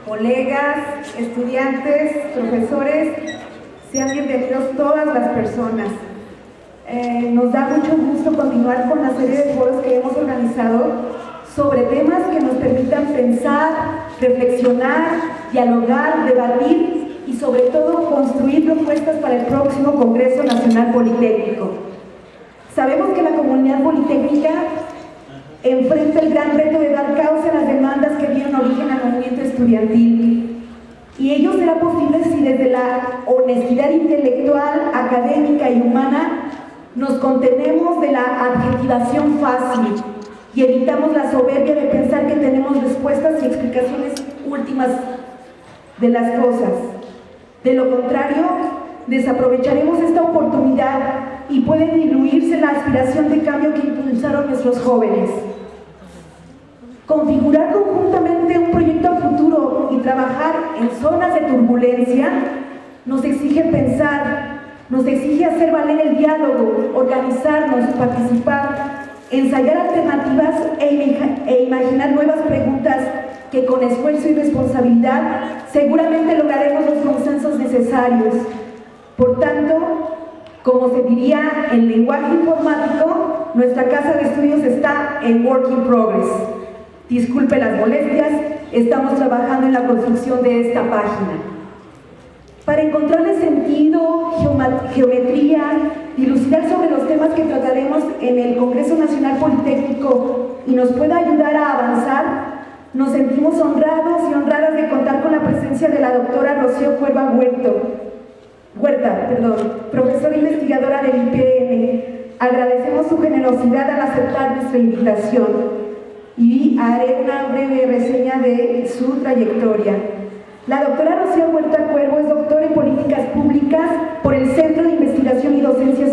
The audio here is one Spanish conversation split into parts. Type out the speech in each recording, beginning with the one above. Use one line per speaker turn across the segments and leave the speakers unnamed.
colegas, estudiantes, profesores, sean bienvenidos todas las personas. Nos da mucho gusto continuar con la serie de foros que hemos organizado sobre temas que nos permitan pensar, reflexionar, dialogar, debatir y sobre todo construir propuestas para el próximo Congreso Nacional Politécnico. Sabemos que la comunidad politécnica enfrenta el gran reto de dar causa a las demandas que dieron origen al movimiento estudiantil. Y ello será posible si desde la honestidad intelectual, académica y humana nos contenemos de la adjetivación fácil y evitamos la soberbia de pensar que tenemos respuestas y explicaciones últimas de las cosas. De lo contrario, desaprovecharemos esta oportunidad y puede diluirse la aspiración de cambio que impulsaron nuestros jóvenes. Configurar conjuntamente un proyecto a futuro y trabajar en zonas de turbulencia nos exige pensar, nos exige hacer valer el diálogo, organizarnos, participar, ensayar alternativas e imaginar nuevas preguntas que con esfuerzo y responsabilidad seguramente lograremos los consensos necesarios. Por tanto, como se diría en lenguaje informático, nuestra casa de estudios está en work in progress. Disculpe las molestias, estamos trabajando en la construcción de esta página. Para encontrarle sentido, geometría, dilucidar sobre los temas que trataremos en el Congreso Nacional Politécnico y nos pueda ayudar a avanzar, nos sentimos honrados y honradas de contar con la presencia de la doctora Rocío Cuerva Huerta, profesora investigadora del IPN. Agradecemos su generosidad al aceptar nuestra invitación y haré una breve reseña de su trayectoria. La doctora Rocío Huerta Cuervo es doctora en Políticas Públicas por el Centro de Investigación y Docencia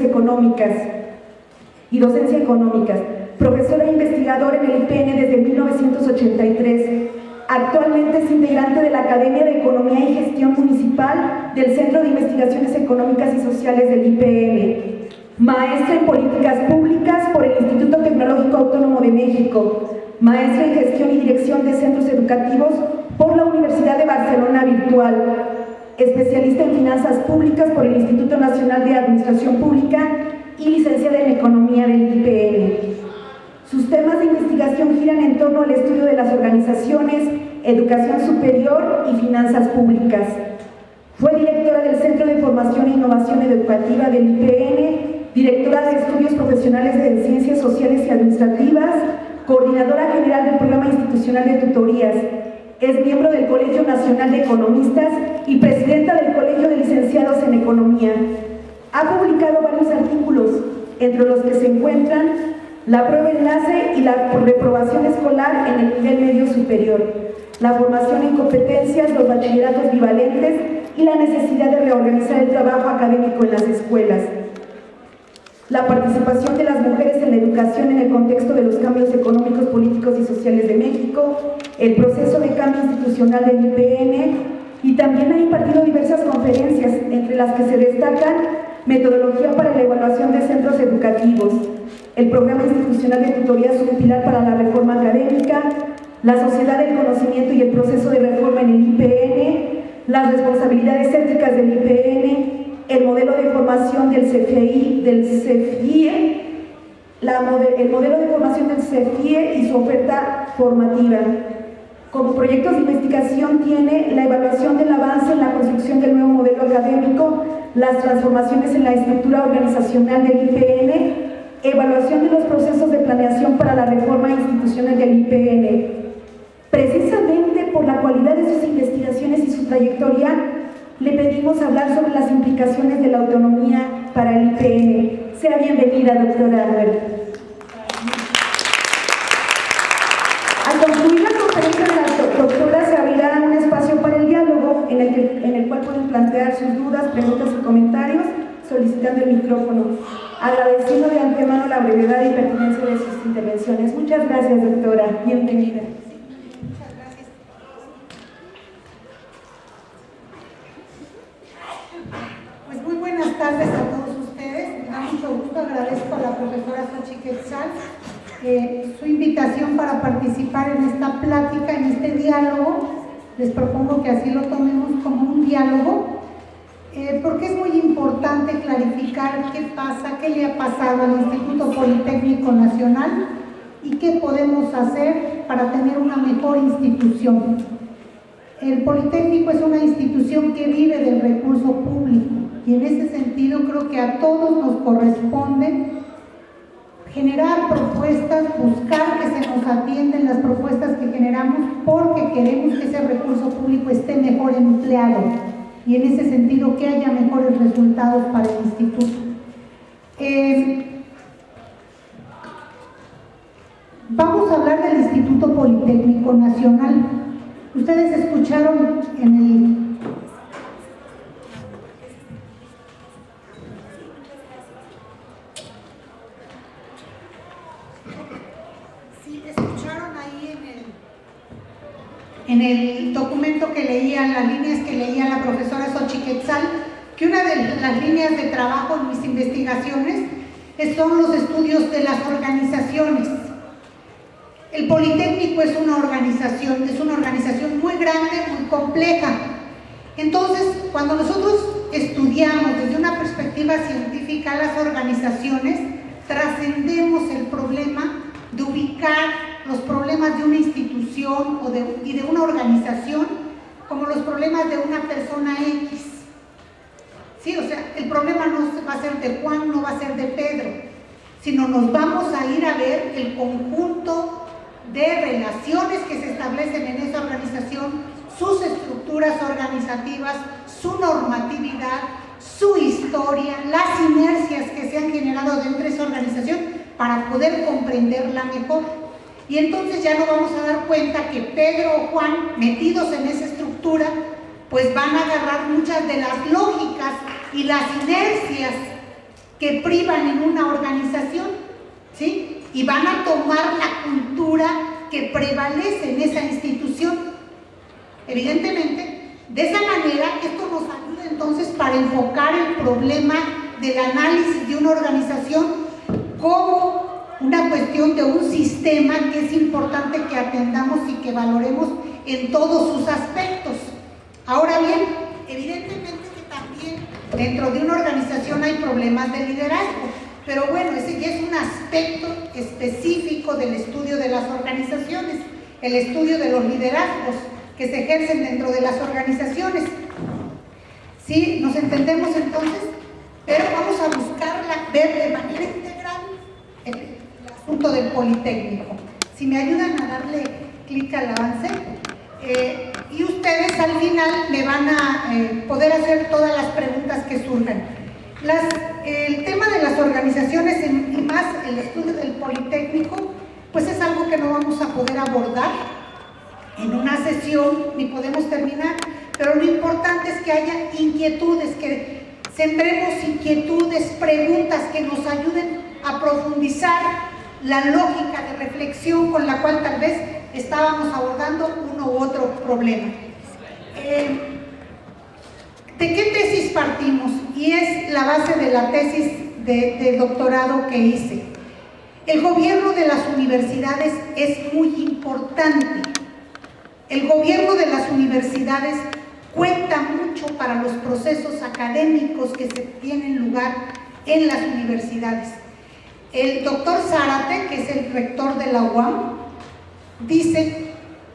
Económicas, profesora e investigadora en el IPN desde 1983. Actualmente es integrante de la Academia de Economía y Gestión Municipal del Centro de Investigaciones Económicas y Sociales del IPN. Maestra en Políticas Públicas por el Instituto Tecnológico Autónomo de México. Maestra en Gestión y Dirección de Centros Educativos por la Universidad de Barcelona Virtual. Especialista en Finanzas Públicas por el Instituto Nacional de Administración Pública y licenciada en Economía del IPN. Sus temas de investigación giran en torno al estudio de las organizaciones, educación superior y finanzas públicas. Fue directora del Centro de Formación e Innovación Educativa del IPN, directora de Estudios Profesionales de Ciencias Sociales y Administrativas, coordinadora general del Programa Institucional de Tutorías. Es miembro del Colegio Nacional de Economistas y presidenta del Colegio de Licenciados en Economía. Ha publicado varios artículos, entre los que se encuentran la prueba enlace y la reprobación escolar en el nivel medio superior, la formación en competencias, los bachilleratos bivalentes y la necesidad de reorganizar el trabajo académico en las escuelas. La participación de las mujeres en la educación en el contexto de los cambios económicos, políticos y sociales de México, el proceso de cambio institucional del IPN, y también ha impartido diversas conferencias, entre las que se destacan metodología para la evaluación de centros educativos, el programa institucional de tutorías, un pilar para la reforma académica, la sociedad del conocimiento y el proceso de reforma en el IPN, las responsabilidades éticas del IPN, el modelo de formación del CFIE, el modelo de formación del CFIE y su oferta formativa. Como proyectos de investigación tiene la evaluación del avance en la construcción del nuevo modelo académico, las transformaciones en la estructura organizacional del IPN, evaluación de los procesos de planeación para la reforma institucional del IPN. Precisamente por la cualidad de sus investigaciones y su trayectoria, le pedimos hablar sobre las implicaciones de la autonomía para el IPN. Sea bienvenida, doctora Albert. Al concluir la conferencia de la doctora, se abrirá un espacio para el diálogo en el cual pueden plantear sus dudas, preguntas y comentarios, solicitando el micrófono. Agradeciendo de antemano la brevedad y pertinencia de sus intervenciones. Muchas gracias, doctora. Bienvenida.
Pues muy buenas tardes a todos ustedes. Me da mucho gusto, agradezco a la profesora Xochitl Quetzal su invitación para participar en esta plática, en este diálogo les propongo que así lo tomemos como un diálogo, porque es muy importante clarificar qué pasa, qué le ha pasado al Instituto Politécnico Nacional y qué podemos hacer para tener una mejor institución. El Politécnico es una institución que vive del recurso público y en ese sentido creo que a todos nos corresponde generar propuestas, buscar que se nos atiendan las propuestas que generamos porque queremos que ese recurso público esté mejor empleado y en ese sentido que haya mejores resultados para el instituto. Vamos a hablar del Instituto Politécnico Nacional. Ustedes escucharon en el documento que leía, las líneas que leía la profesora Xochitl Quetzal, que una de las líneas de trabajo en mis investigaciones son los estudios de las organizaciones. El Politécnico es una organización muy grande, muy compleja. Entonces, cuando nosotros estudiamos desde una perspectiva científica las organizaciones, trascendemos el problema de ubicar los problemas de una institución y de una organización como los problemas de una persona X. Sí, o sea, el problema no va a ser de Juan, no va a ser de Pedro, sino nos vamos a ir a ver el conjunto de relaciones que se establecen en esa organización, sus estructuras organizativas, su normatividad, su historia, las inercias que se han generado dentro de esa organización para poder comprenderla mejor. Y entonces ya nos vamos a dar cuenta que Pedro o Juan, metidos en esa estructura, pues van a agarrar muchas de las lógicas y las inercias que privan en una organización, ¿sí? Y van a tomar la cultura que prevalece en esa institución. Evidentemente, de esa manera, esto nos ayuda entonces para enfocar el problema del análisis de una organización como una cuestión de un sistema que es importante que atendamos y que valoremos en todos sus aspectos. Ahora bien, evidentemente que también dentro de una organización hay problemas de liderazgo, pero bueno, ese ya es un aspecto específico del estudio de las organizaciones, el estudio de los liderazgos que se ejercen dentro de las organizaciones. ¿Sí? ¿Nos entendemos entonces? Pero vamos a buscarla, ver de manera integral el asunto del Politécnico. Si me ayudan a darle clic al avance, y ustedes al final me van a poder hacer todas las preguntas que surjan. El tema de las organizaciones y más el estudio del Politécnico, pues es algo que no vamos a poder abordar en una sesión, ni podemos terminar, pero lo importante es que haya inquietudes, que sembremos inquietudes, preguntas que nos ayuden a profundizar la lógica de reflexión con la cual tal vez estábamos abordando uno u otro problema. ¿De qué tesis partimos? Y es la base de la tesis de doctorado que hice. El gobierno de las universidades es muy importante. El gobierno de las universidades cuenta mucho para los procesos académicos que se tienen lugar en las universidades. El doctor Zárate, que es el rector de la UAM, dice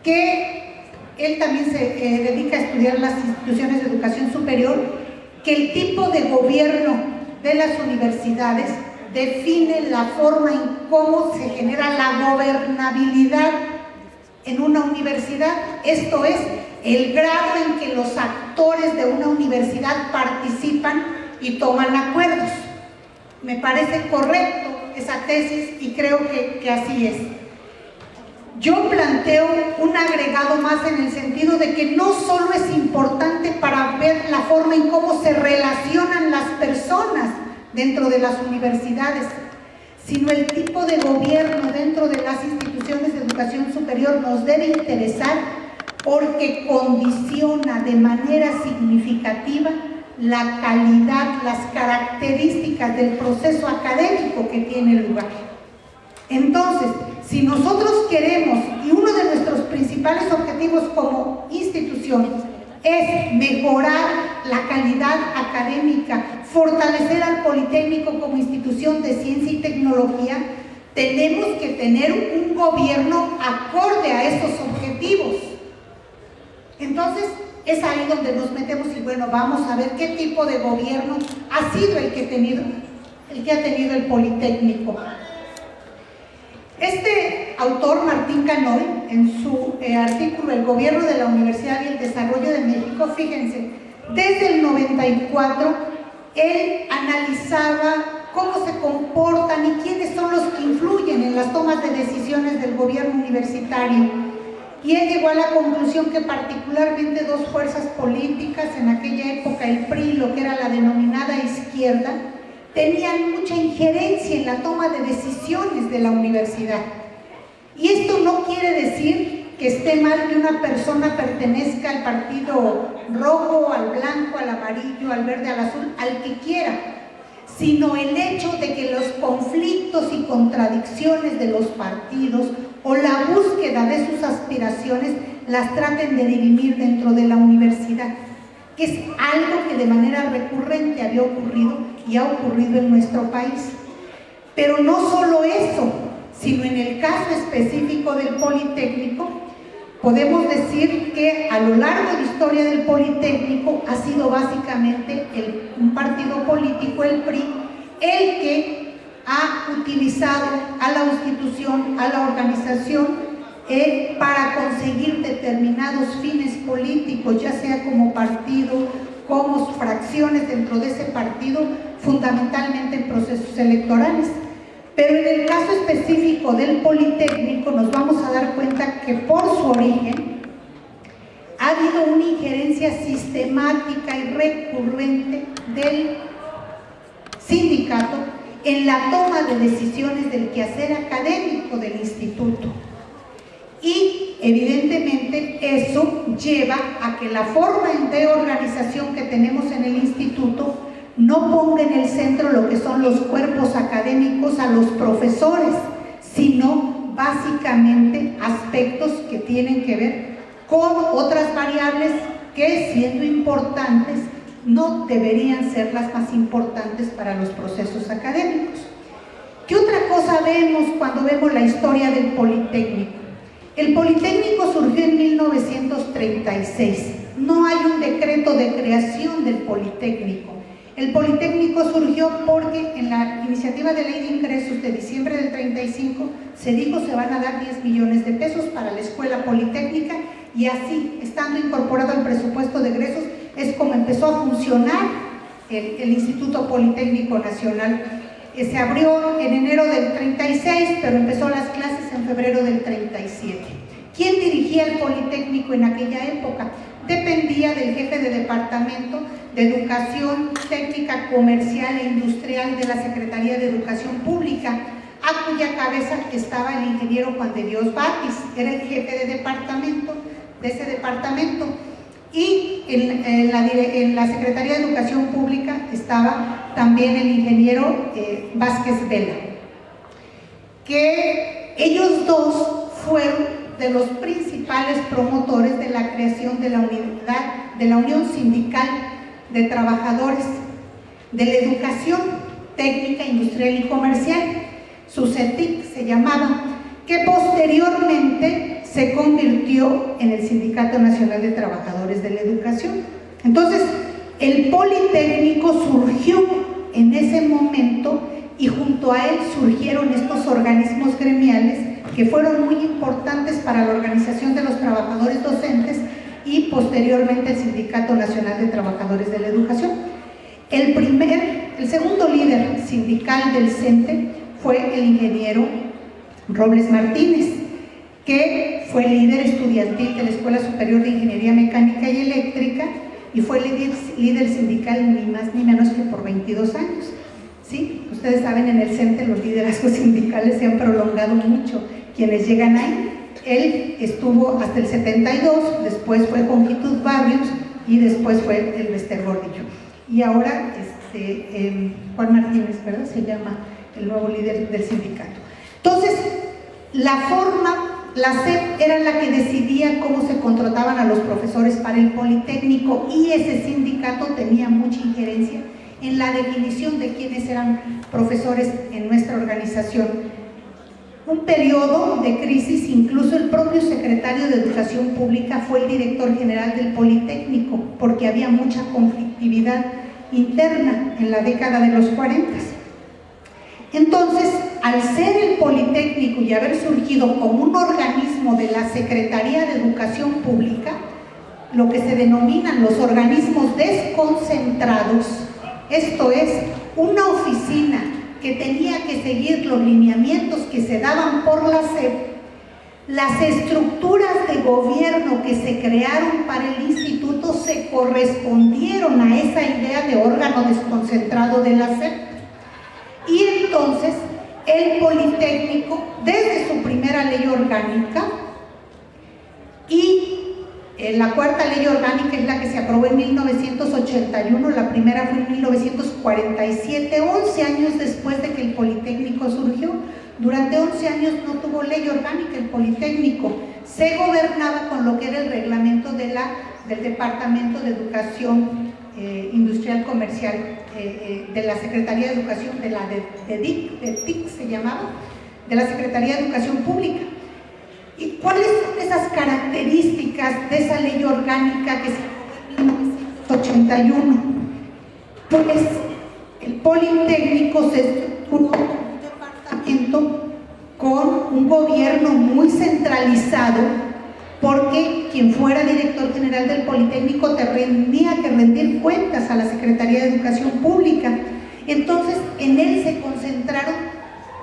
que él también se dedica a estudiar las instituciones de educación superior, que el tipo de gobierno de las universidades define la forma en cómo se genera la gobernabilidad en una universidad, esto es, el grado en que los actores de una universidad participan y toman acuerdos. Me parece correcto esa tesis y creo que así es. Yo planteo un agregado más en el sentido de que no solo es importante para ver la forma en cómo se relacionan las personas dentro de las universidades, sino el tipo de gobierno dentro de las instituciones de educación superior nos debe interesar porque condiciona de manera significativa la calidad, las características del proceso académico que tiene lugar. Entonces, si nosotros queremos, y uno de nuestros principales objetivos como institución es mejorar la calidad académica, fortalecer al Politécnico como institución de ciencia y tecnología, tenemos que tener un gobierno acorde a esos objetivos. Entonces, es ahí donde nos metemos y bueno, vamos a ver qué tipo de gobierno ha sido el que ha tenido el Politécnico. Este autor, Martín Canoy, en su artículo El gobierno de la universidad y el desarrollo de México, fíjense, desde el 94, él analizaba cómo se comportan y quiénes son los que influyen en las tomas de decisiones del gobierno universitario. Y él llegó a la conclusión que particularmente dos fuerzas políticas, en aquella época el PRI, lo que era la denominada izquierda, tenían mucha injerencia en la toma de decisiones de la universidad. Y esto no quiere decir que esté mal que una persona pertenezca al partido rojo, al blanco, al amarillo, al verde, al azul, al que quiera, sino el hecho de que los conflictos y contradicciones de los partidos o la búsqueda de sus aspiraciones las traten de dirimir dentro de la universidad, que es algo que de manera recurrente había ocurrido y ha ocurrido en nuestro país. Pero no solo eso, sino en el caso específico del Politécnico, podemos decir que a lo largo de la historia del Politécnico ha sido básicamente un partido político, el PRI, el que ha utilizado a la institución, a la organización, para conseguir determinados fines políticos, ya sea como partido, como fracciones dentro de ese partido, fundamentalmente en procesos electorales. Pero en el caso específico del Politécnico nos vamos a dar cuenta que por su origen ha habido una injerencia sistemática y recurrente del sindicato en la toma de decisiones del quehacer académico del instituto. Y evidentemente eso lleva a que la forma de organización que tenemos en el instituto no ponga en el centro lo que son los cuerpos académicos, a los profesores, sino básicamente aspectos que tienen que ver con otras variables que, siendo importantes, no deberían ser las más importantes para los procesos académicos. ¿Qué otra cosa vemos cuando vemos la historia del Politécnico? El Politécnico surgió en 1936. No hay un decreto de creación del Politécnico. El Politécnico surgió porque en la iniciativa de ley de ingresos de diciembre del 35 se dijo se van a dar 10 millones de pesos para la escuela politécnica, y así, estando incorporado al presupuesto de egresos, es como empezó a funcionar el Instituto Politécnico Nacional. Se abrió en enero del 36, pero empezó las clases en febrero del 37. ¿Quién dirigía el Politécnico en aquella época? Dependía del jefe de departamento de Educación Técnica, Comercial e Industrial de la Secretaría de Educación Pública, a cuya cabeza estaba el ingeniero Juan de Dios Batis, era el jefe de departamento de ese departamento. Y en la Secretaría de Educación Pública estaba también el ingeniero Vázquez Vela, que ellos dos fueron de los principales promotores de la creación de la unidad de la Unión Sindical de Trabajadores de la Educación Técnica, Industrial y Comercial, SUSETIC se llamaba, que posteriormente se convirtió en el Sindicato Nacional de Trabajadores de la Educación. Entonces, el Politécnico surgió en ese momento y junto a él surgieron estos organismos gremiales que fueron muy importantes para la organización de los trabajadores docentes y posteriormente el Sindicato Nacional de Trabajadores de la Educación. El segundo líder sindical del CENTE fue el ingeniero Robles Martínez, que fue líder estudiantil de la Escuela Superior de Ingeniería Mecánica y Eléctrica y fue líder sindical ni más ni menos que por 22 años. ¿Sí? Ustedes saben, en el CENTE los liderazgos sindicales se han prolongado mucho. Quienes llegan ahí, él estuvo hasta el 72, después fue Conquitud Barrios y después fue el Bester Gordillo. Y ahora Juan Martínez, ¿verdad? Se llama el nuevo líder del sindicato. Entonces, la forma la SEP era la que decidía cómo se contrataban a los profesores para el Politécnico, y ese sindicato tenía mucha injerencia en la definición de quiénes eran profesores en nuestra organización. Un periodo de crisis, incluso el propio secretario de Educación Pública fue el director general del Politécnico, porque había mucha conflictividad interna en la década de los 40. Entonces, al ser el Politécnico y haber surgido como un organismo de la Secretaría de Educación Pública, lo que se denominan los organismos desconcentrados, esto es, una oficina que tenía que seguir los lineamientos que se daban por la SEP, las estructuras de gobierno que se crearon para el instituto se correspondieron a esa idea de órgano desconcentrado de la SEP. Y entonces el Politécnico, desde su primera ley orgánica, y la cuarta ley orgánica es la que se aprobó en 1981, la primera fue en 1947, 11 años después de que el Politécnico surgió. Durante 11 años no tuvo ley orgánica el Politécnico, se gobernaba con lo que era el reglamento del Departamento de Educación Industrial Comercial de la Secretaría de Educación, de la de TIC se llamaba, de la Secretaría de Educación Pública. ¿Y cuáles son esas características de esa ley orgánica que se aprobó en 1981? Pues el Politécnico se estructuró como un departamento con un gobierno muy centralizado, porque quien fuera director general del Politécnico tenía que rendir cuentas a la Secretaría de Educación Pública. Entonces, en él se concentraron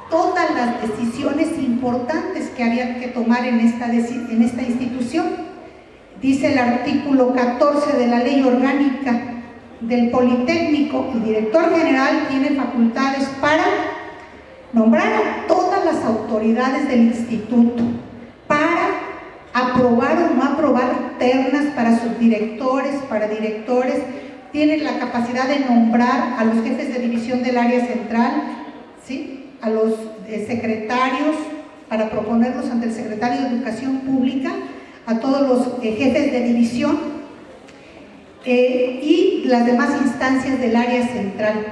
todas las decisiones importantes que había que tomar en esta institución. Dice el artículo 14 de la Ley Orgánica del Politécnico: el director general tiene facultades para nombrar a todas las autoridades del instituto, para aprobar o no aprobar ternas para subdirectores, para directores, tiene la capacidad de nombrar a los jefes de división del área central, ¿sí?, a los secretarios, para proponerlos ante el secretario de Educación Pública, a todos los jefes de división y las demás instancias del área central.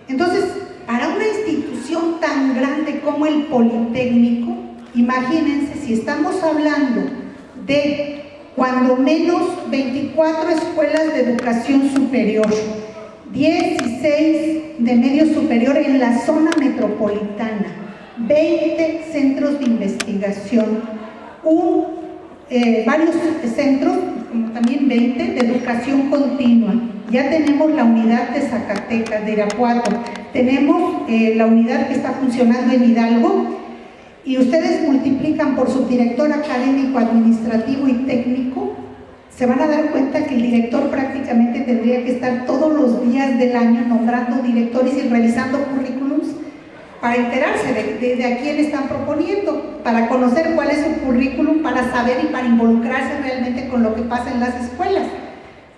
Entonces, para una institución tan grande como el Politécnico, imagínense, si estamos hablando de cuando menos 24 escuelas de educación superior, 16 de medio superior en la zona metropolitana, 20 centros de investigación, varios centros, como también 20 de educación continua. Ya tenemos la unidad de Zacatecas, de Irapuato, tenemos la unidad que está funcionando en Hidalgo, y ustedes multiplican por subdirector académico, administrativo y técnico, se van a dar cuenta que el director prácticamente tendría que estar todos los días del año nombrando directores y revisando currículums para enterarse de a quién están proponiendo, para conocer cuál es su currículum, para saber y para involucrarse realmente con lo que pasa en las escuelas.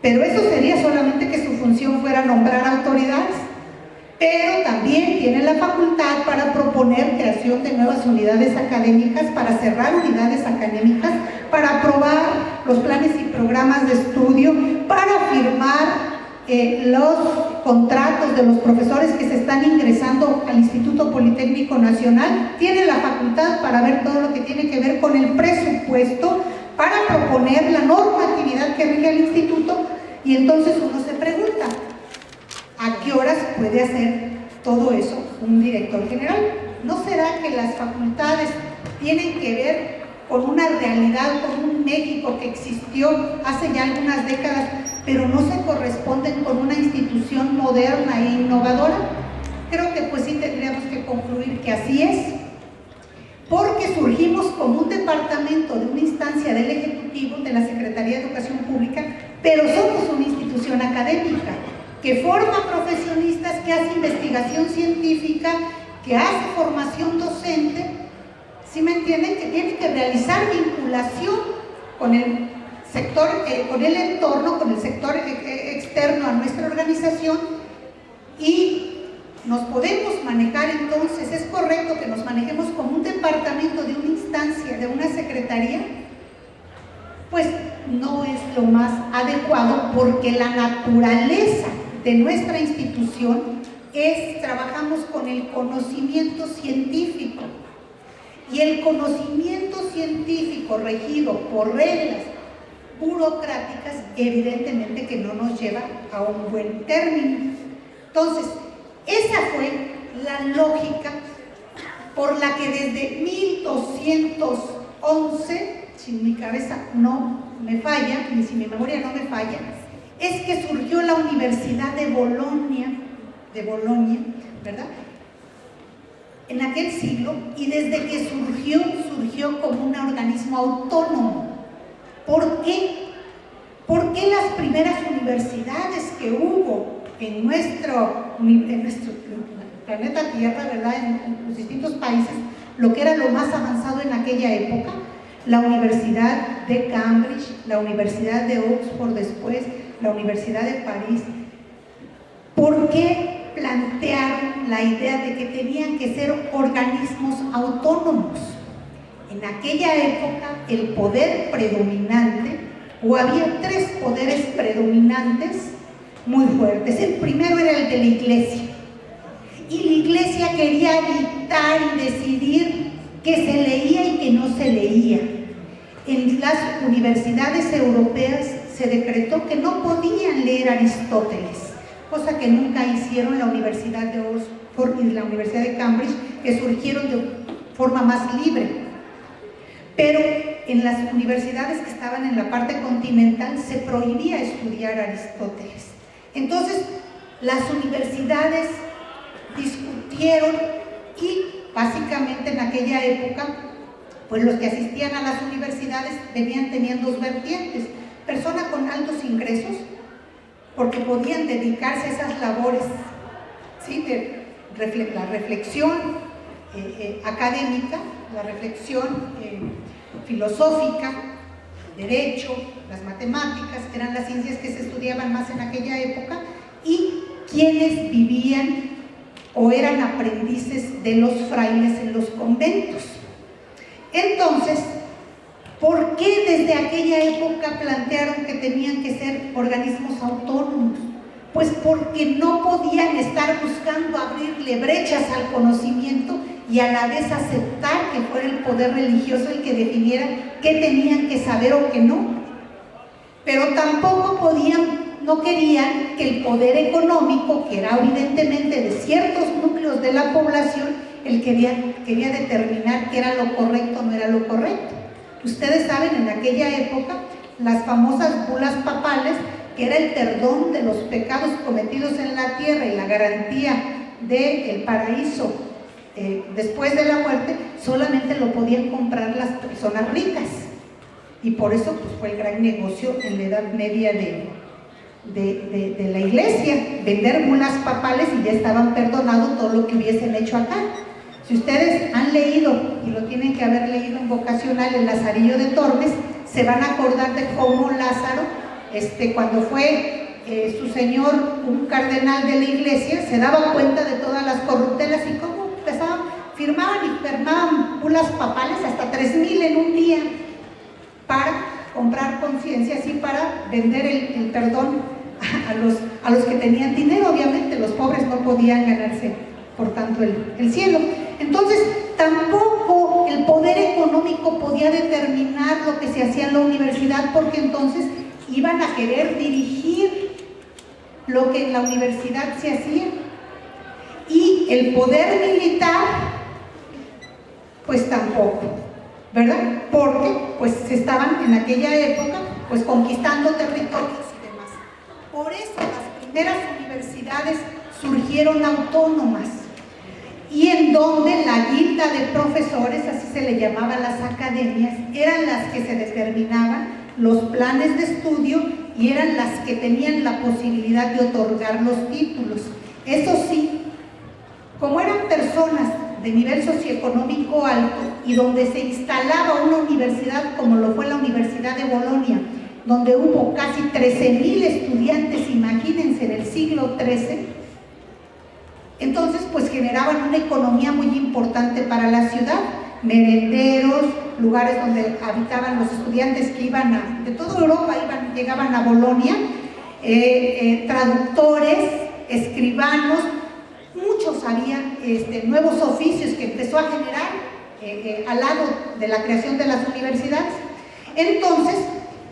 Pero eso sería solamente que su función fuera nombrar autoridades, pero también tiene la facultad para proponer creación de nuevas unidades académicas, para cerrar unidades académicas, para aprobar los planes y programas de estudio, para firmar los contratos de los profesores que se están ingresando al Instituto Politécnico Nacional. Tiene la facultad para ver todo lo que tiene que ver con el presupuesto, para proponer la normatividad que rige el instituto. Y entonces uno se pregunta, ¿a qué horas puede hacer todo eso un director general? ¿No será que las facultades tienen que ver con una realidad, con un México que existió hace ya algunas décadas, pero no se corresponden con una institución moderna e innovadora? Creo que pues sí tendríamos que concluir que así es, porque surgimos como un departamento de una instancia del Ejecutivo, de la Secretaría de Educación Pública, pero somos una institución académica que forma profesionistas, que hace investigación científica, que hace formación docente, ¿sí me entienden? Que tiene que realizar vinculación con el sector, con el entorno, con el sector externo a nuestra organización, y nos podemos manejar entonces, es correcto que nos manejemos como un departamento de una instancia, de una secretaría, pues no es lo más adecuado, porque la naturaleza de nuestra institución es, trabajamos con el conocimiento científico, y el conocimiento científico regido por reglas burocráticas evidentemente que no nos lleva a un buen término. Entonces, esa fue la lógica por la que desde 1211, si mi cabeza no me falla, ni si mi memoria no me falla, es que surgió la Universidad de Bolonia, ¿verdad? En aquel siglo, y desde que surgió como un organismo autónomo. ¿Por qué? Porque las primeras universidades que hubo en nuestro planeta Tierra, ¿verdad?, en los distintos países, lo que era lo más avanzado en aquella época, la Universidad de Cambridge, la Universidad de Oxford después, la Universidad de París. ¿Por qué plantearon la idea de que tenían que ser organismos autónomos? En aquella época el poder predominante, o había tres poderes predominantes muy fuertes. El primero era el de la Iglesia, y la Iglesia quería dictar y decidir qué se leía y qué no se leía. En las universidades europeas se decretó que no podían leer Aristóteles, cosa que nunca hicieron la Universidad de Oxford y la Universidad de Cambridge, que surgieron de forma más libre. Pero en las universidades que estaban en la parte continental se prohibía estudiar Aristóteles. Entonces, las universidades discutieron y básicamente en aquella época, pues los que asistían a las universidades tenían dos vertientes: personas con altos ingresos, porque podían dedicarse a esas labores, ¿sí?, de la reflexión académica, la reflexión filosófica, derecho, las matemáticas, eran las ciencias que se estudiaban más en aquella época, y quienes vivían o eran aprendices de los frailes en los conventos. Entonces, ¿por qué desde aquella época plantearon que tenían que ser organismos autónomos? Pues porque no podían estar buscando abrirle brechas al conocimiento y a la vez aceptar que fuera el poder religioso el que definiera qué tenían que saber o qué no. Pero tampoco no querían que el poder económico, que era evidentemente de ciertos núcleos de la población, el que quería determinar qué era lo correcto o no era lo correcto. Ustedes saben, en aquella época, las famosas bulas papales, que era el perdón de los pecados cometidos en la tierra y la garantía del paraíso después de la muerte, solamente lo podían comprar las personas ricas. Y por eso pues, fue el gran negocio en la Edad Media de la Iglesia, vender bulas papales, y ya estaban perdonados todo lo que hubiesen hecho acá. Si ustedes han leído, y lo tienen que haber leído en vocacional, el Lazarillo de Tormes, se van a acordar de cómo Lázaro, cuando fue su señor un cardenal de la Iglesia, se daba cuenta de todas las corruptelas y cómo empezaban, firmaban bulas papales hasta 3,000 en un día para comprar conciencias y para vender el perdón a los que tenían dinero. Obviamente los pobres no podían ganarse por tanto el cielo. Entonces tampoco el poder económico podía determinar lo que se hacía en la universidad, porque entonces iban a querer dirigir lo que en la universidad se hacía. Y el poder militar pues tampoco, ¿verdad? Porque pues se estaban en aquella época pues conquistando territorios y demás. Por eso las primeras universidades surgieron autónomas, y en donde la guilda de profesores, así se le llamaba a las academias, eran las que se determinaban los planes de estudio y eran las que tenían la posibilidad de otorgar los títulos. Eso sí, como eran personas de nivel socioeconómico alto y donde se instalaba una universidad como lo fue la Universidad de Bolonia, donde hubo casi 13,000 estudiantes, imagínense, en el siglo XIII, Entonces, pues generaban una economía muy importante para la ciudad, merenderos, lugares donde habitaban los estudiantes que iban de toda Europa, llegaban a Bolonia, traductores, escribanos, muchos había nuevos oficios que empezó a generar al lado de la creación de las universidades. Entonces,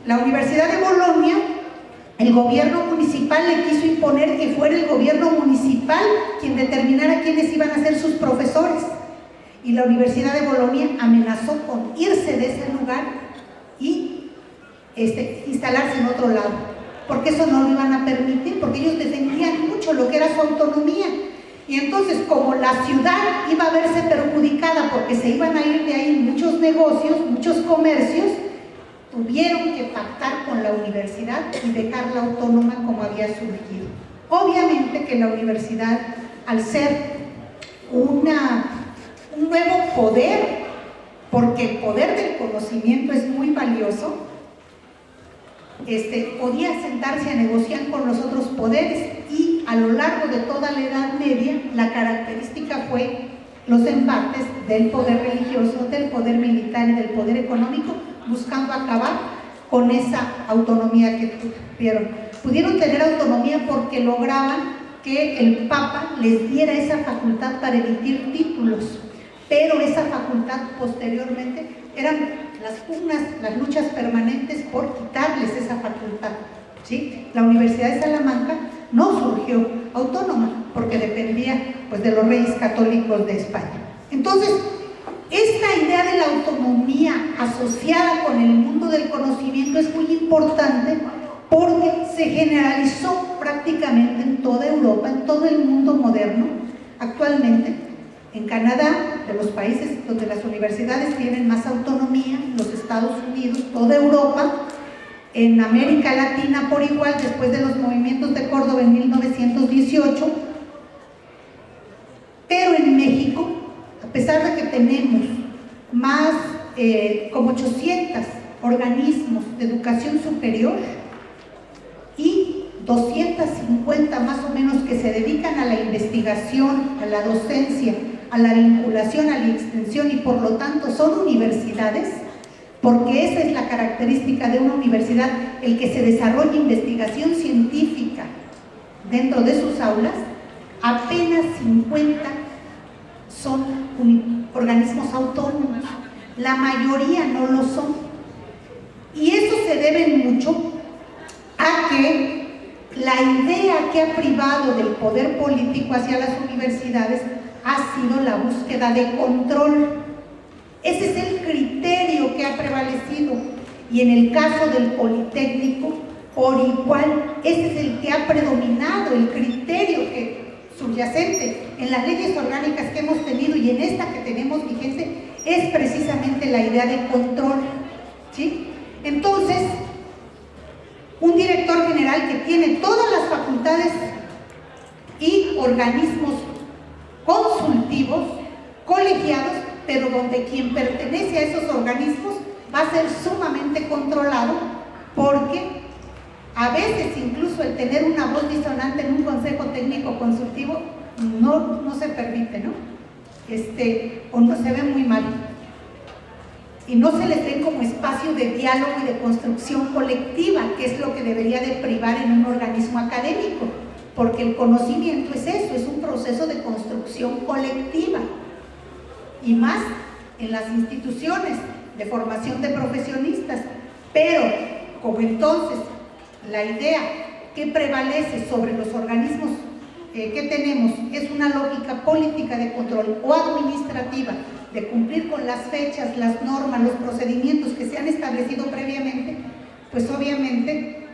la Universidad de Bolonia, el gobierno municipal le quiso imponer que fuera el gobierno municipal quien determinara quiénes iban a ser sus profesores. Y la Universidad de Bolonia amenazó con irse de ese lugar y instalarse en otro lado, porque eso no lo iban a permitir, porque ellos defendían mucho lo que era su autonomía. Y entonces, como la ciudad iba a verse perjudicada porque se iban a ir de ahí muchos negocios, muchos comercios, tuvieron que pactar con la universidad y dejarla autónoma como había surgido. Obviamente que la universidad, al ser un nuevo poder, porque el poder del conocimiento es muy valioso, podía sentarse a negociar con los otros poderes, y a lo largo de toda la Edad Media la característica fue los embates del poder religioso, del poder militar y del poder económico, buscando acabar con esa autonomía que tuvieron. Pudieron tener autonomía porque lograban que el Papa les diera esa facultad para emitir títulos, pero esa facultad posteriormente eran las pugnas, las luchas permanentes por quitarles esa facultad, ¿sí? La Universidad de Salamanca no surgió autónoma porque dependía, pues, de los reyes católicos de España. Entonces, esta idea de la autonomía asociada con el mundo del conocimiento es muy importante porque se generalizó prácticamente en toda Europa, en todo el mundo moderno. Actualmente, en Canadá, de los países donde las universidades tienen más autonomía, los Estados Unidos, toda Europa, en América Latina por igual, después de los movimientos de Córdoba en 1918, pero en México, a pesar de que tenemos más como 800 organismos de educación superior y 250 más o menos que se dedican a la investigación, a la docencia, a la vinculación, a la extensión, y por lo tanto son universidades, porque esa es la característica de una universidad, el que se desarrolle investigación científica dentro de sus aulas. Apenas 50 son organismos autónomos, la mayoría no lo son, y eso se debe mucho a que la idea que ha privado del poder político hacia las universidades ha sido la búsqueda de control. Ese es el criterio que ha prevalecido, y en el caso del Politécnico, por igual, ese es el que ha predominado, el criterio que subyacente en las leyes orgánicas que hemos tenido y en esta que tenemos vigente, es precisamente la idea de control, ¿sí? Entonces, un director general que tiene todas las facultades y organismos consultivos, colegiados, pero donde quien pertenece a esos organismos va a ser sumamente controlado, porque a veces incluso el tener una voz disonante en un consejo técnico consultivo no se permite, ¿no? O no se ve muy mal. Y no se les ve como espacio de diálogo y de construcción colectiva, que es lo que debería de privar en un organismo académico, porque el conocimiento es eso, es un proceso de construcción colectiva, y más en las instituciones de formación de profesionistas. Pero como entonces la idea que prevalece sobre los organismos que tenemos es una lógica política de control o administrativa, de cumplir con las fechas, las normas, los procedimientos que se han establecido previamente, pues obviamente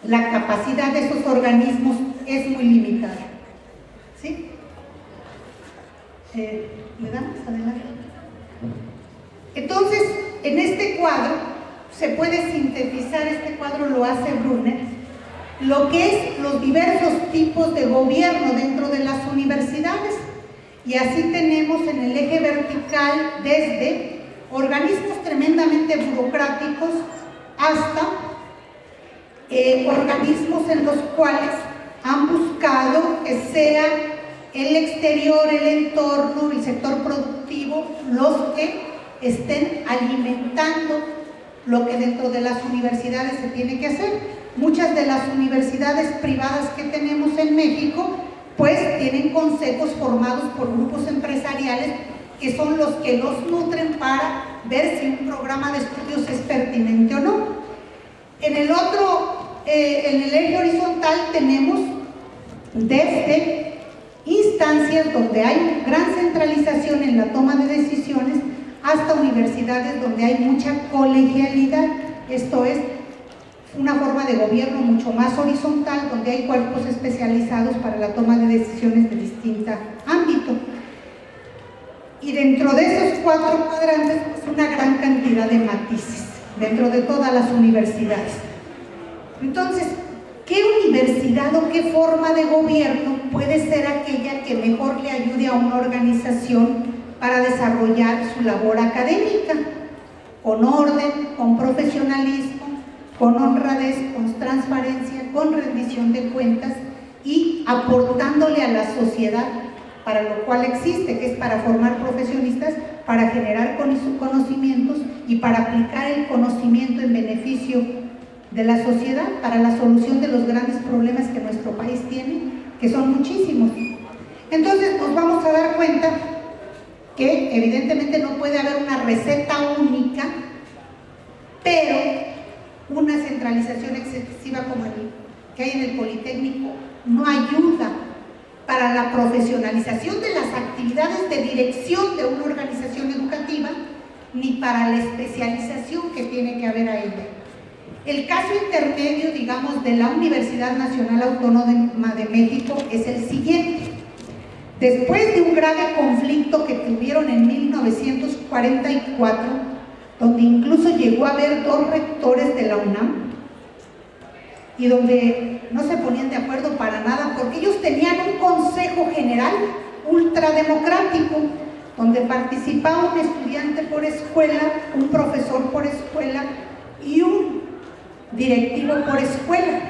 la capacidad de esos organismos es muy limitada, ¿sí? ¿Le damos adelante? Entonces, en este cuadro se puede sintetizar, este cuadro lo hace Brunner, lo que es los diversos tipos de gobierno dentro de las universidades. Y así tenemos en el eje vertical desde organismos tremendamente burocráticos hasta organismos en los cuales han buscado que sea el exterior, el entorno, el sector productivo, los que estén alimentando lo que dentro de las universidades se tiene que hacer. Muchas de las universidades privadas que tenemos en México, pues tienen consejos formados por grupos empresariales que son los que los nutren para ver si un programa de estudios es pertinente o no. En el eje horizontal tenemos desde instancias donde hay gran centralización en la toma de decisiones hasta universidades donde hay mucha colegialidad, esto es, una forma de gobierno mucho más horizontal, donde hay cuerpos especializados para la toma de decisiones de distinto ámbito. Y dentro de esos 4 cuadrantes, pues una gran cantidad de matices, dentro de todas las universidades. Entonces, ¿qué universidad o qué forma de gobierno puede ser aquella que mejor le ayude a una organización para desarrollar su labor académica? Con orden, con profesionalismo, con honradez, con transparencia, con rendición de cuentas y aportándole a la sociedad para lo cual existe, que es para formar profesionistas, para generar conocimientos y para aplicar el conocimiento en beneficio de la sociedad, para la solución de los grandes problemas que nuestro país tiene, que son muchísimos. Entonces nos vamos a dar cuenta que evidentemente no puede haber una receta única, pero una centralización excesiva como el que hay en el Politécnico no ayuda para la profesionalización de las actividades de dirección de una organización educativa, ni para la especialización que tiene que haber a ella. El caso intermedio, digamos, de la Universidad Nacional Autónoma de México es el siguiente. Después de un grave conflicto que tuvieron en 1944, donde incluso llegó a haber 2 rectores de la UNAM y donde no se ponían de acuerdo para nada porque ellos tenían un consejo general ultrademocrático donde participaba un estudiante por escuela, un profesor por escuela y un directivo por escuela.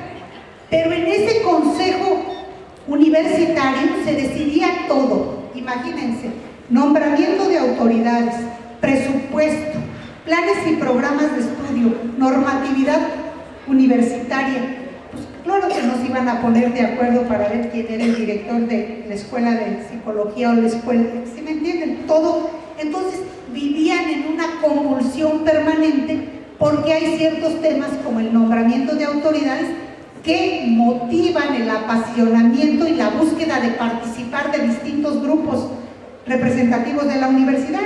Pero en ese consejo universitario se decidía todo, imagínense, nombramiento de autoridades, presupuesto, planes y programas de estudio, normatividad universitaria. Pues claro que no se iban a poner de acuerdo para ver quién era el director de la escuela de psicología o la escuela, ¿sí me entienden? Todo. Entonces vivían en una convulsión permanente porque hay ciertos temas como el nombramiento de autoridades que motivan el apasionamiento y la búsqueda de participar de distintos grupos representativos de la universidad.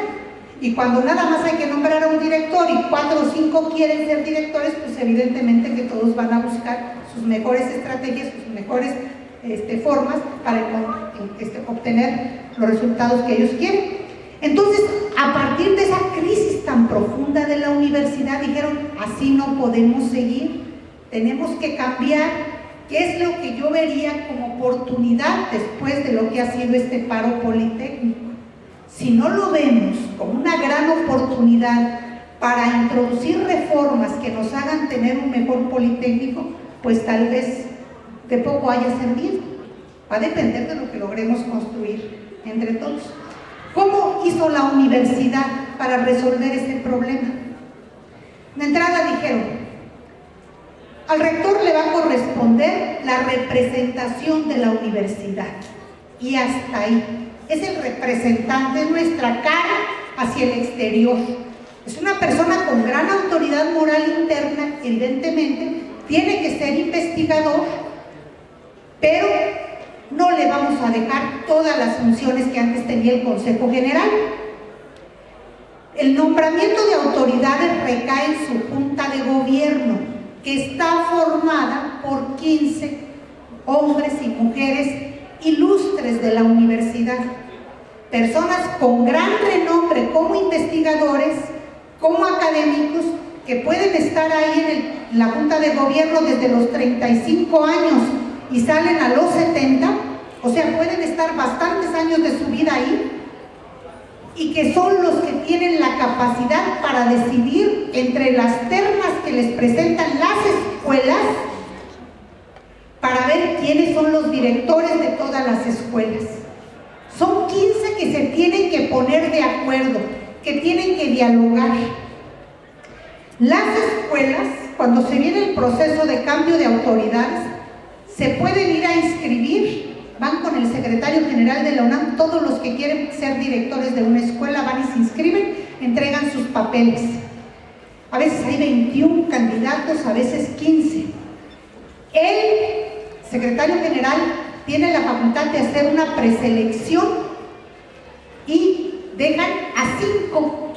Y cuando nada más hay que nombrar a un director y 4 o 5 quieren ser directores, pues evidentemente que todos van a buscar sus mejores estrategias, sus mejores formas para obtener los resultados que ellos quieren. Entonces, a partir de esa crisis tan profunda de la universidad, dijeron, así no podemos seguir, tenemos que cambiar, que es lo que yo vería como oportunidad después de lo que ha sido este paro politécnico. Si no lo vemos como una gran oportunidad para introducir reformas que nos hagan tener un mejor politécnico, pues tal vez de poco haya servido. Va a depender de lo que logremos construir entre todos. ¿Cómo hizo la universidad para resolver ese problema? De entrada dijeron, al rector le va a corresponder la representación de la universidad y hasta ahí. Es el representante de nuestra cara hacia el exterior. Es una persona con gran autoridad moral interna, evidentemente, tiene que ser investigador, pero no le vamos a dejar todas las funciones que antes tenía el Consejo General. El nombramiento de autoridades recae en su Junta de Gobierno, que está formada por 15 hombres y mujeres ilustres de la universidad, personas con gran renombre como investigadores, como académicos, que pueden estar ahí en la Junta de Gobierno desde los 35 años y salen a los 70, o sea, pueden estar bastantes años de su vida ahí, y que son los que tienen la capacidad para decidir entre las ternas que les presentan las escuelas para ver quiénes son los directores de todas las escuelas. poner de acuerdo, que tienen que dialogar. Las escuelas, cuando se viene el proceso de cambio de autoridades, se pueden ir a inscribir, van con el secretario general de la UNAM, todos los que quieren ser directores de una escuela van y se inscriben, entregan sus papeles. A veces hay 21 candidatos, a veces 15. El secretario general tiene la facultad de hacer una preselección y dejan a 5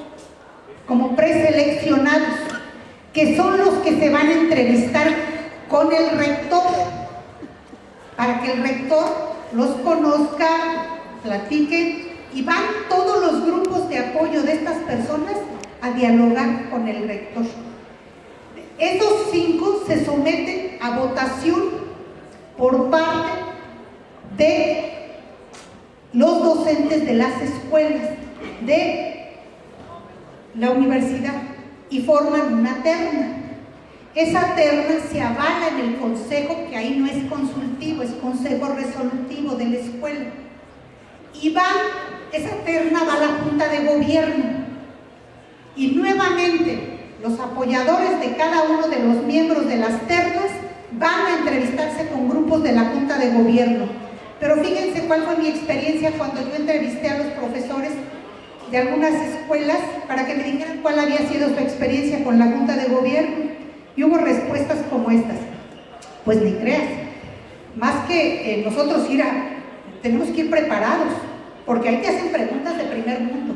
como preseleccionados, que son los que se van a entrevistar con el rector, para que el rector los conozca, platiquen, y van todos los grupos de apoyo de estas personas a dialogar con el rector. Esos 5 se someten a votación por parte de los docentes de las escuelas de la universidad y forman una terna. Esa terna se avala en el consejo, que ahí no es consultivo, es consejo resolutivo de la escuela. Y esa terna va a la Junta de Gobierno. Y nuevamente los apoyadores de cada uno de los miembros de las ternas van a entrevistarse con grupos de la Junta de Gobierno. Pero fíjense cuál fue mi experiencia cuando yo entrevisté a los profesores de algunas escuelas para que me dijeran cuál había sido su experiencia con la Junta de Gobierno. Y hubo respuestas como estas: pues ni creas, más que nosotros tenemos que ir preparados, porque ahí te hacen preguntas de primer mundo,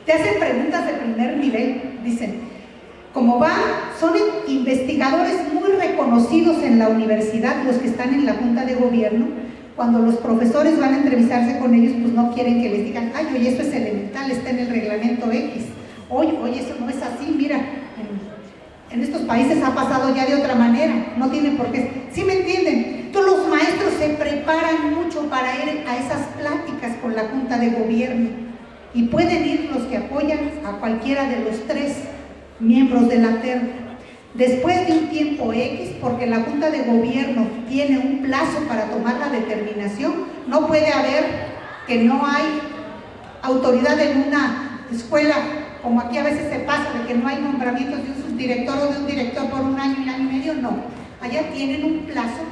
te hacen preguntas de primer nivel. Dicen, como son investigadores muy reconocidos en la universidad, los que están en la Junta de Gobierno. Cuando los profesores van a entrevistarse con ellos, pues no quieren que les digan, ay, oye, esto es elemental, está en el reglamento X, oye, eso no es así, mira, en estos países ha pasado ya de otra manera, no tienen por qué. ¿Sí me entienden? Entonces los maestros se preparan mucho para ir a esas pláticas con la Junta de Gobierno, y pueden ir los que apoyan a cualquiera de los 3 miembros de la terna. Después de un tiempo X, porque la Junta de Gobierno tiene un plazo para tomar la determinación, no puede haber que no hay autoridad en una escuela, como aquí a veces se pasa, de que no hay nombramientos de un subdirector o de un director por un año y medio, no. Allá tienen un plazo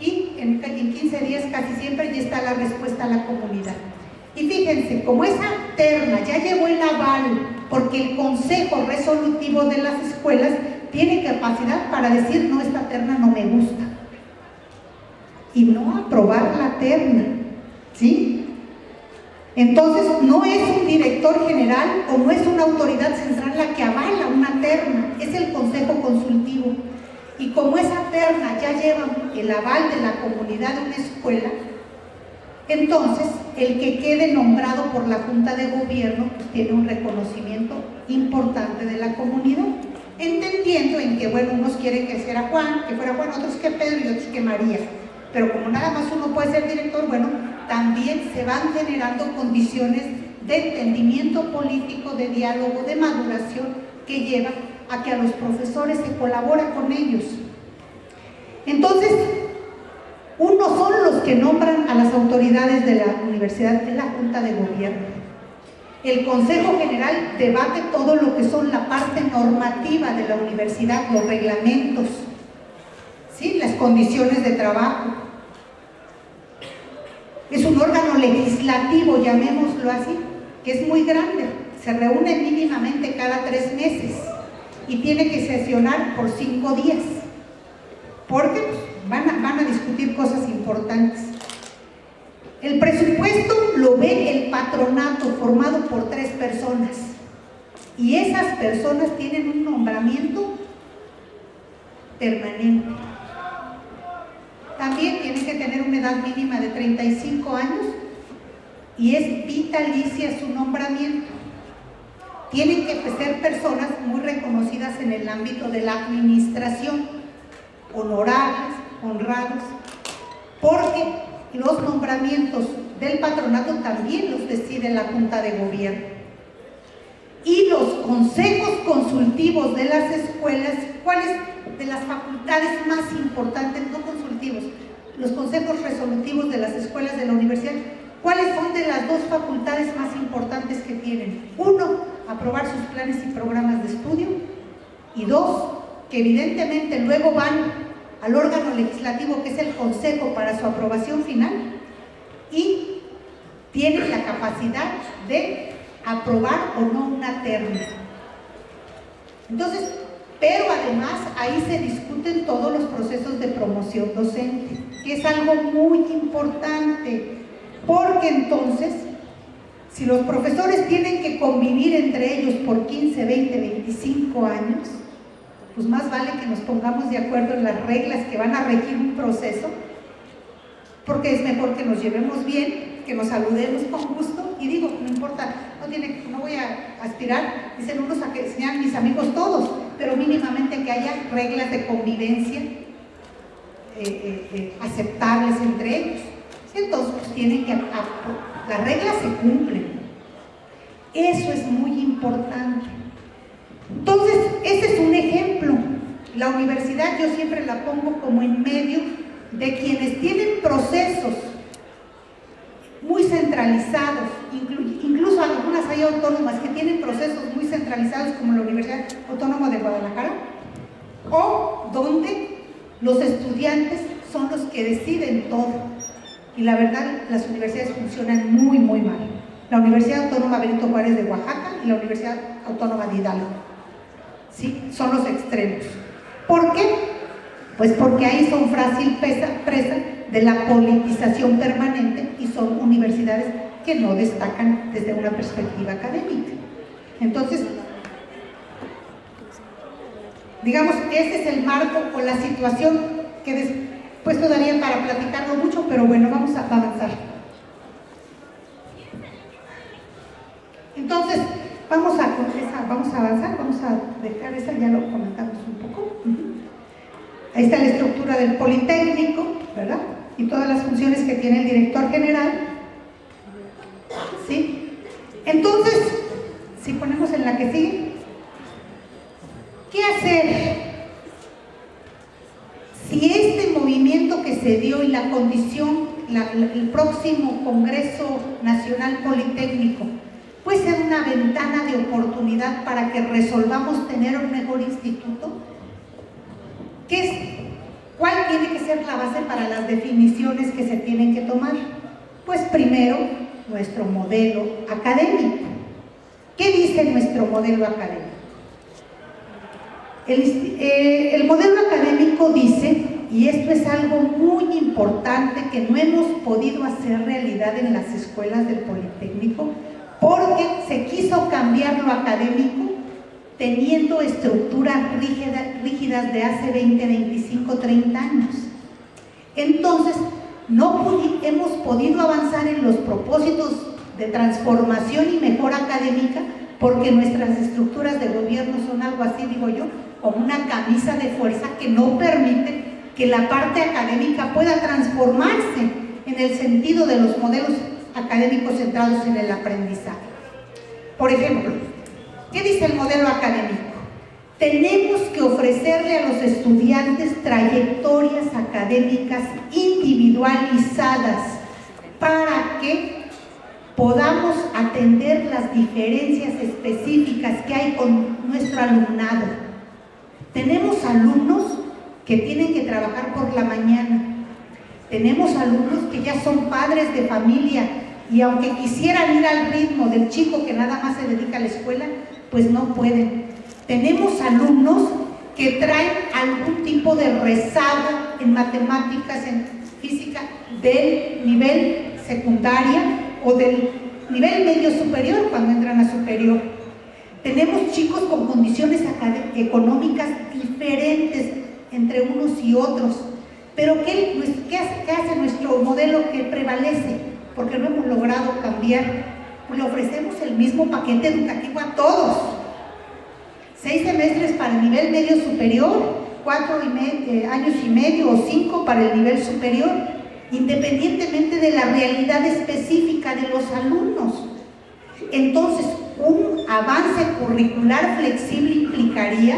y en 15 días casi siempre ya está la respuesta a la comunidad. Y fíjense, como esa terna ya llevó el aval, porque el consejo resolutivo de las escuelas tiene capacidad para decir, no, esta terna no me gusta, y no aprobar la terna, ¿sí? Entonces, no es un director general o no es una autoridad central la que avala una terna, es el consejo consultivo. Y como esa terna ya lleva el aval de la comunidad de una escuela, entonces el que quede nombrado por la Junta de Gobierno pues tiene un reconocimiento importante de la comunidad, entendiendo en que, bueno, unos quieren que fuera Juan, otros que Pedro y otros que María, pero como nada más uno puede ser director, bueno, también se van generando condiciones de entendimiento político, de diálogo, de maduración, que llevan a que a los profesores se colabora con ellos. Entonces, unos son los que nombran a las autoridades de la universidad en la Junta de Gobierno. El Consejo General debate todo lo que son la parte normativa de la universidad, los reglamentos, ¿sí? Las condiciones de trabajo. Es un órgano legislativo, llamémoslo así, que es muy grande, se reúne mínimamente cada 3 meses y tiene que sesionar por 5 días, porque pues, van a discutir cosas importantes. El presupuesto lo ve el patronato, formado por 3 personas, y esas personas tienen un nombramiento permanente. También tienen que tener una edad mínima de 35 años y es vitalicia su nombramiento. Tienen que ser personas muy reconocidas en el ámbito de la administración, honorables, honrados, porque los nombramientos del patronato también los decide la Junta de Gobierno. Y los consejos consultivos de las escuelas, ¿cuáles de las facultades más importantes, no consultivos, los consejos resolutivos de las escuelas de la universidad, ¿Cuáles son de las dos facultades más importantes que tienen? Uno, aprobar sus planes y programas de estudio, y dos, que evidentemente luego van al órgano legislativo, que es el Consejo, para su aprobación final, y tienen la capacidad de aprobar o no una terna. Entonces, pero además ahí se discuten todos los procesos de promoción docente, que es algo muy importante, porque entonces, si los profesores tienen que convivir entre ellos por 15, 20, 25 años, pues más vale que nos pongamos de acuerdo en las reglas que van a regir un proceso, porque es mejor que nos llevemos bien, que nos saludemos con gusto, y digo, no importa, no voy a aspirar, dicen unos, a que sean mis amigos todos, pero mínimamente que haya reglas de convivencia aceptables entre ellos. Entonces, pues tienen que, las reglas se cumplen. Eso es muy importante. Entonces, ese es un ejemplo. La universidad yo siempre la pongo como en medio de quienes tienen procesos muy centralizados, incluso algunas hay autónomas que tienen procesos muy centralizados, como la Universidad Autónoma de Guadalajara, o donde los estudiantes son los que deciden todo. Y la verdad, las universidades funcionan muy, muy mal. La Universidad Autónoma Benito Juárez de Oaxaca y la Universidad Autónoma de Hidalgo. ¿Sí? Son los extremos. ¿Por qué? Pues porque ahí son fácil presa de la politización permanente y son universidades que no destacan desde una perspectiva académica. Entonces, digamos, ese es el marco o la situación que después daría para platicarlo mucho, pero bueno, vamos a avanzar. Entonces, vamos a avanzar, vamos a dejar esa, ya lo comentamos un poco. Ahí está la estructura del Politécnico, ¿verdad? Y todas las funciones que tiene el director general. ¿Sí? Entonces, si ponemos en la que sigue, ¿qué hacer? Si este movimiento que se dio y la condición, el próximo Congreso Nacional Politécnico, puede ser una ventana de oportunidad para que resolvamos tener un mejor instituto, ¿cuál tiene que ser la base para las definiciones que se tienen que tomar? Pues primero, nuestro modelo académico. ¿Qué dice nuestro modelo académico? El modelo académico dice, y esto es algo muy importante que no hemos podido hacer realidad en las escuelas del Politécnico, porque se quiso cambiar lo académico teniendo estructuras rígidas de hace 20, 25, 30 años. Entonces, no hemos podido avanzar en los propósitos de transformación y mejora académica porque nuestras estructuras de gobierno son algo así, digo yo, como una camisa de fuerza que no permite que la parte académica pueda transformarse en el sentido de los modelos académicos centrados en el aprendizaje. Por ejemplo, ¿qué dice el modelo académico? Tenemos que ofrecerle a los estudiantes trayectorias académicas individualizadas para que podamos atender las diferencias específicas que hay con nuestro alumnado. Tenemos alumnos que tienen que trabajar por la mañana, tenemos alumnos que ya son padres de familia y aunque quisieran ir al ritmo del chico que nada más se dedica a la escuela, pues no pueden. Tenemos alumnos que traen algún tipo de rezago en matemáticas, en física, del nivel secundaria o del nivel medio superior cuando entran a superior. Tenemos chicos con condiciones económicas diferentes entre unos y otros. Pero ¿qué hace nuestro modelo que prevalece? Porque lo hemos logrado cambiar. Pues le ofrecemos el mismo paquete educativo a todos. 6 semestres para el nivel medio superior, 4 años y medio o 5 para el nivel superior, independientemente de la realidad específica de los alumnos. Entonces, un avance curricular flexible implicaría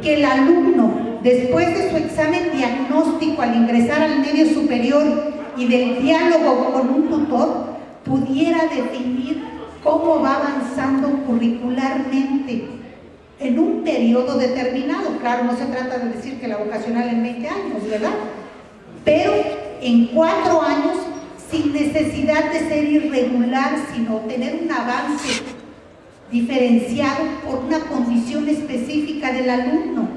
que el alumno, después de su examen diagnóstico al ingresar al medio superior y del diálogo con un tutor, pudiera definir cómo va avanzando curricularmente en un periodo determinado. Claro, no se trata de decir que la vocacional en 20 años, ¿verdad? Pero en 4 años, sin necesidad de ser irregular, sino tener un avance diferenciado por una condición específica del alumno,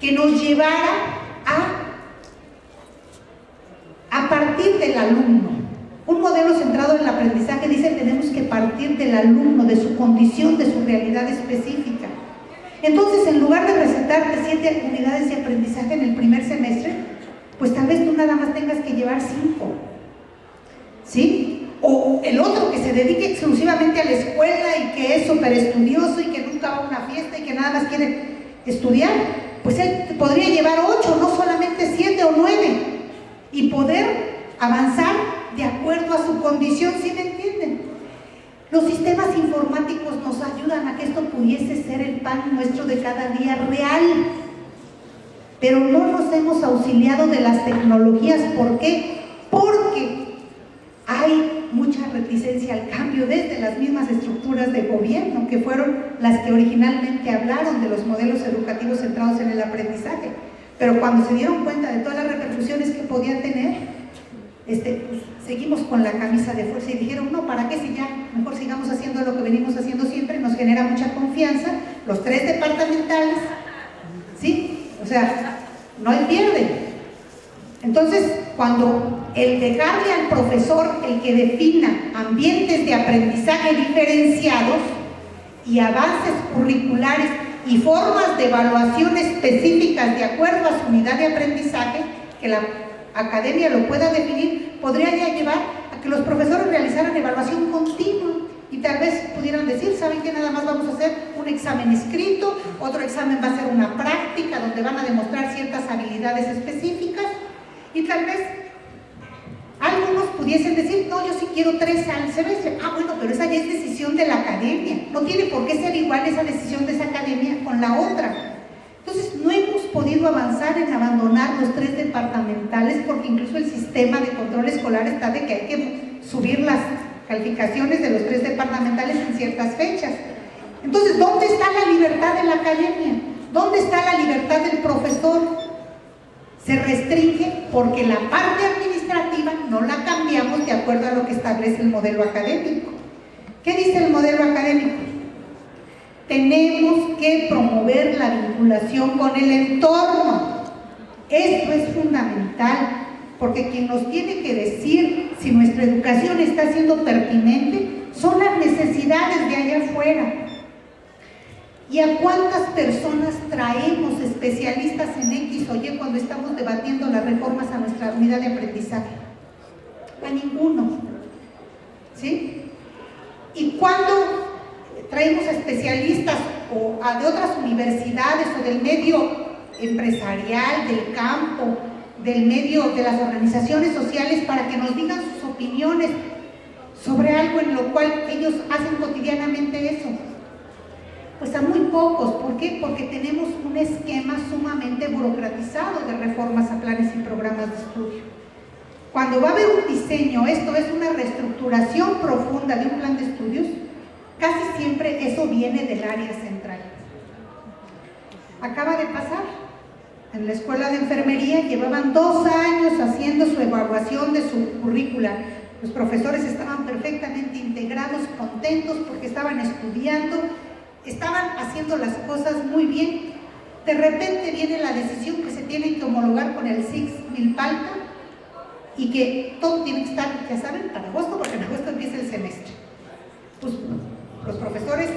que nos llevara a partir del alumno. Un modelo centrado en el aprendizaje dice que tenemos que partir del alumno, de su condición, de su realidad específica. Entonces, en lugar de recetarte 7 unidades de aprendizaje en el primer semestre, pues tal vez tú nada más tengas que llevar 5, ¿sí? O el otro que se dedique exclusivamente a la escuela y que es súper estudioso y que nunca va a una fiesta y que nada más quiere estudiar, pues él podría llevar 8, no solamente 7 o 9, y poder avanzar de acuerdo a su condición, ¿sí me entienden? Los sistemas informáticos nos ayudan a que esto pudiese ser el pan nuestro de cada día real, pero no nos hemos auxiliado de las tecnologías. ¿Por qué? Porque hay mucha reticencia al cambio desde las mismas estructuras de gobierno, que fueron las que originalmente hablaron de los modelos educativos centrados en el aprendizaje. Pero cuando se dieron cuenta de todas las repercusiones que podían tener, pues, seguimos con la camisa de fuerza y dijeron, no, ¿para qué si ya mejor sigamos haciendo lo que venimos haciendo siempre? Nos genera mucha confianza, los 3 departamentales, ¿sí? O sea, no hay pierde. Entonces, cuando el dejarle al profesor el que defina ambientes de aprendizaje diferenciados y avances curriculares y formas de evaluación específicas de acuerdo a su unidad de aprendizaje, que la academia lo pueda definir, podría ya llevar a que los profesores realizaran evaluación continua y tal vez pudieran decir, ¿saben qué? Nada más vamos a hacer un examen escrito, otro examen va a ser una práctica donde van a demostrar ciertas habilidades específicas, y tal vez algunos pudiesen decir, no, yo sí quiero 3 al semestre. Ah, bueno, pero esa ya es decisión de la academia, no tiene por qué ser igual esa decisión de esa academia con la otra. Entonces, no hemos podido avanzar en abandonar los 3 departamentales, porque incluso el sistema de control escolar está de que hay que subir las calificaciones de los 3 departamentales en ciertas fechas. Entonces, ¿dónde está la libertad de la academia? ¿Dónde está la libertad del profesor? Se restringe porque la parte administrativa no la cambiamos de acuerdo a lo que establece el modelo académico. ¿Qué dice el modelo académico? Tenemos que promover la vinculación con el entorno. Esto es fundamental, porque quien nos tiene que decir si nuestra educación está siendo pertinente son las necesidades de allá afuera. ¿Y a cuántas personas traemos especialistas en X o Y cuando estamos debatiendo las reformas a nuestra unidad de aprendizaje? A ninguno, ¿sí? Y cuando traemos a especialistas o de otras universidades o del medio empresarial, del campo, del medio de las organizaciones sociales para que nos digan sus opiniones sobre algo en lo cual ellos hacen cotidianamente eso, pues a muy pocos. ¿Por qué? Porque tenemos un esquema sumamente burocratizado de reformas a planes y programas de estudio. Cuando va a haber un diseño, esto es una reestructuración profunda de un plan de estudios, casi siempre eso viene del área central. Acaba de pasar, en la escuela de enfermería llevaban 2 años haciendo su evaluación de su currícula. Los profesores estaban perfectamente integrados, contentos porque estaban estudiando, estaban haciendo las cosas muy bien. De repente viene la decisión que se tiene que homologar con el SIX Milpalta y que todo tiene que estar, ya saben, para agosto, porque en agosto empieza el semestre. Pues los profesores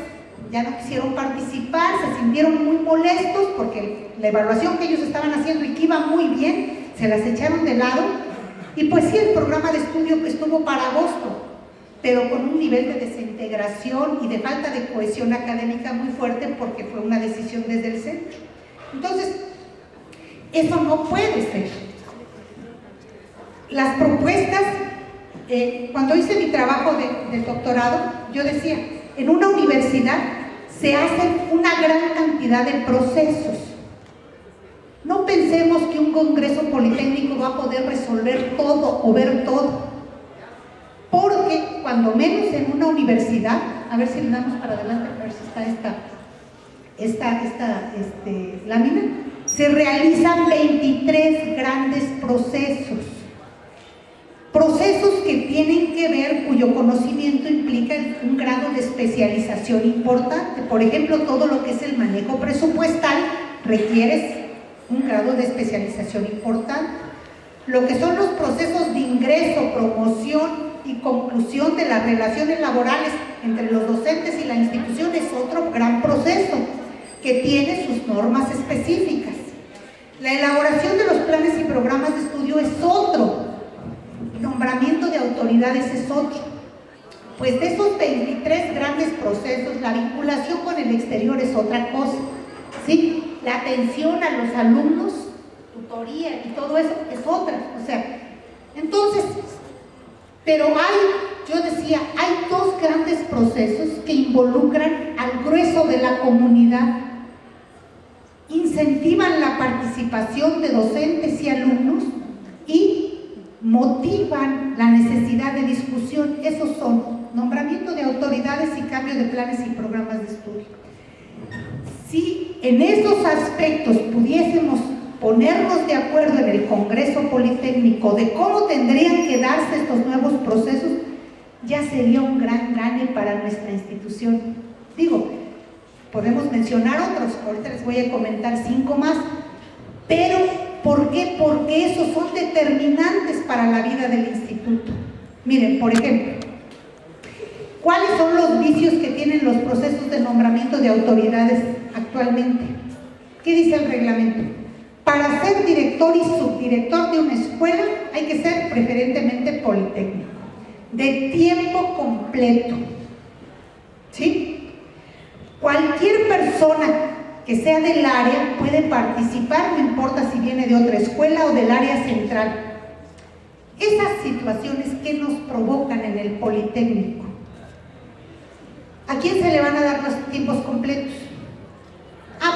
ya no quisieron participar, se sintieron muy molestos porque la evaluación que ellos estaban haciendo y que iba muy bien, se las echaron de lado, y pues sí, el programa de estudio estuvo para agosto, pero con un nivel de desintegración y de falta de cohesión académica muy fuerte porque fue una decisión desde el centro. Entonces, eso no puede ser. Las propuestas, cuando hice mi trabajo de doctorado, yo decía, en una universidad se hacen una gran cantidad de procesos. No pensemos que un congreso politécnico va a poder resolver todo o ver todo, porque cuando menos en una universidad, a ver si le damos para adelante, a ver si está esta lámina, se realizan 23 grandes procesos que tienen que ver, cuyo conocimiento implica un grado de especialización importante. Por ejemplo, todo lo que es el manejo presupuestal requiere un grado de especialización importante. Lo que son los procesos de ingreso, promoción y conclusión de las relaciones laborales entre los docentes y la institución es otro gran proceso que tiene sus normas específicas. La elaboración de los planes y programas de estudio es otro. Nombramiento de autoridades es otro. Pues de esos 23 grandes procesos, la vinculación con el exterior es otra cosa, ¿sí? La atención a los alumnos, tutoría y todo eso es otra. O sea, entonces, pero yo decía, hay dos grandes procesos que involucran al grueso de la comunidad, incentivan la participación de docentes y alumnos y motivan la necesidad de discusión. Esos son nombramiento de autoridades y cambio de planes y programas de estudio. Si en esos aspectos pudiésemos ponernos de acuerdo en el Congreso Politécnico de cómo tendrían que darse estos nuevos procesos, ya sería un gran gane para nuestra institución. Digo, podemos mencionar otros, ahorita les voy a comentar 5 más, pero ¿por qué? Porque esos son determinantes para la vida del instituto. Miren, por ejemplo, ¿cuáles son los vicios que tienen los procesos de nombramiento de autoridades actualmente? ¿Qué dice el reglamento? Para ser director y subdirector de una escuela hay que ser preferentemente politécnico, de tiempo completo, ¿sí? Cualquier persona que sea del área puede participar, no importa si viene de otra escuela o del área central. Esas situaciones que nos provocan en el Politécnico, ¿a quién se le van a dar los tiempos completos?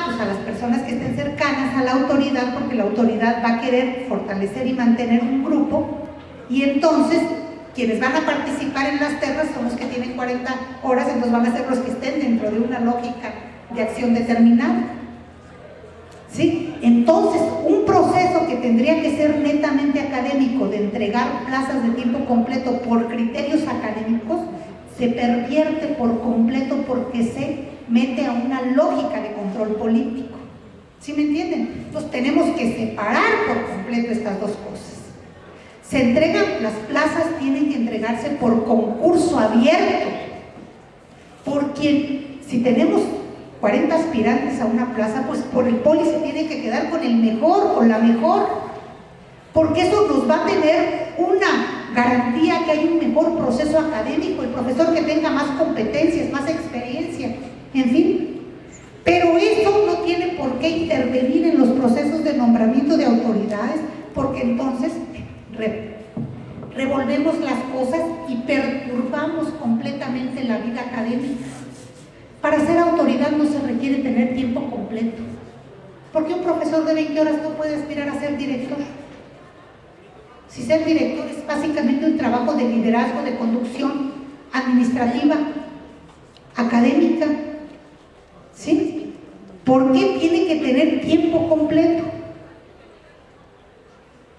Pues a las personas que estén cercanas a la autoridad, porque la autoridad va a querer fortalecer y mantener un grupo, y entonces quienes van a participar en las ternas son los que tienen 40 horas, entonces van a ser los que estén dentro de una lógica de acción determinada, ¿sí? Entonces, un proceso que tendría que ser netamente académico, de entregar plazas de tiempo completo por criterios académicos, se pervierte por completo porque se mete a una lógica de control político. ¿Sí me entienden? Entonces tenemos que separar por completo estas dos cosas. Se entregan, las plazas tienen que entregarse por concurso abierto, por quien, si tenemos 40 aspirantes a una plaza, pues por el poli se tiene que quedar con el mejor o la mejor, porque eso nos va a tener una garantía que hay un mejor proceso académico, el profesor que tenga más competencias, más experiencia, en fin. Pero eso no tiene por qué intervenir en los procesos de nombramiento de autoridades, porque entonces revolvemos las cosas y perturbamos completamente la vida académica. Para ser autoridad no se requiere tener tiempo completo. ¿Por qué un profesor de 20 horas no puede aspirar a ser director? Si ser director es básicamente un trabajo de liderazgo, de conducción administrativa, académica, ¿sí? ¿Por qué tiene que tener tiempo completo?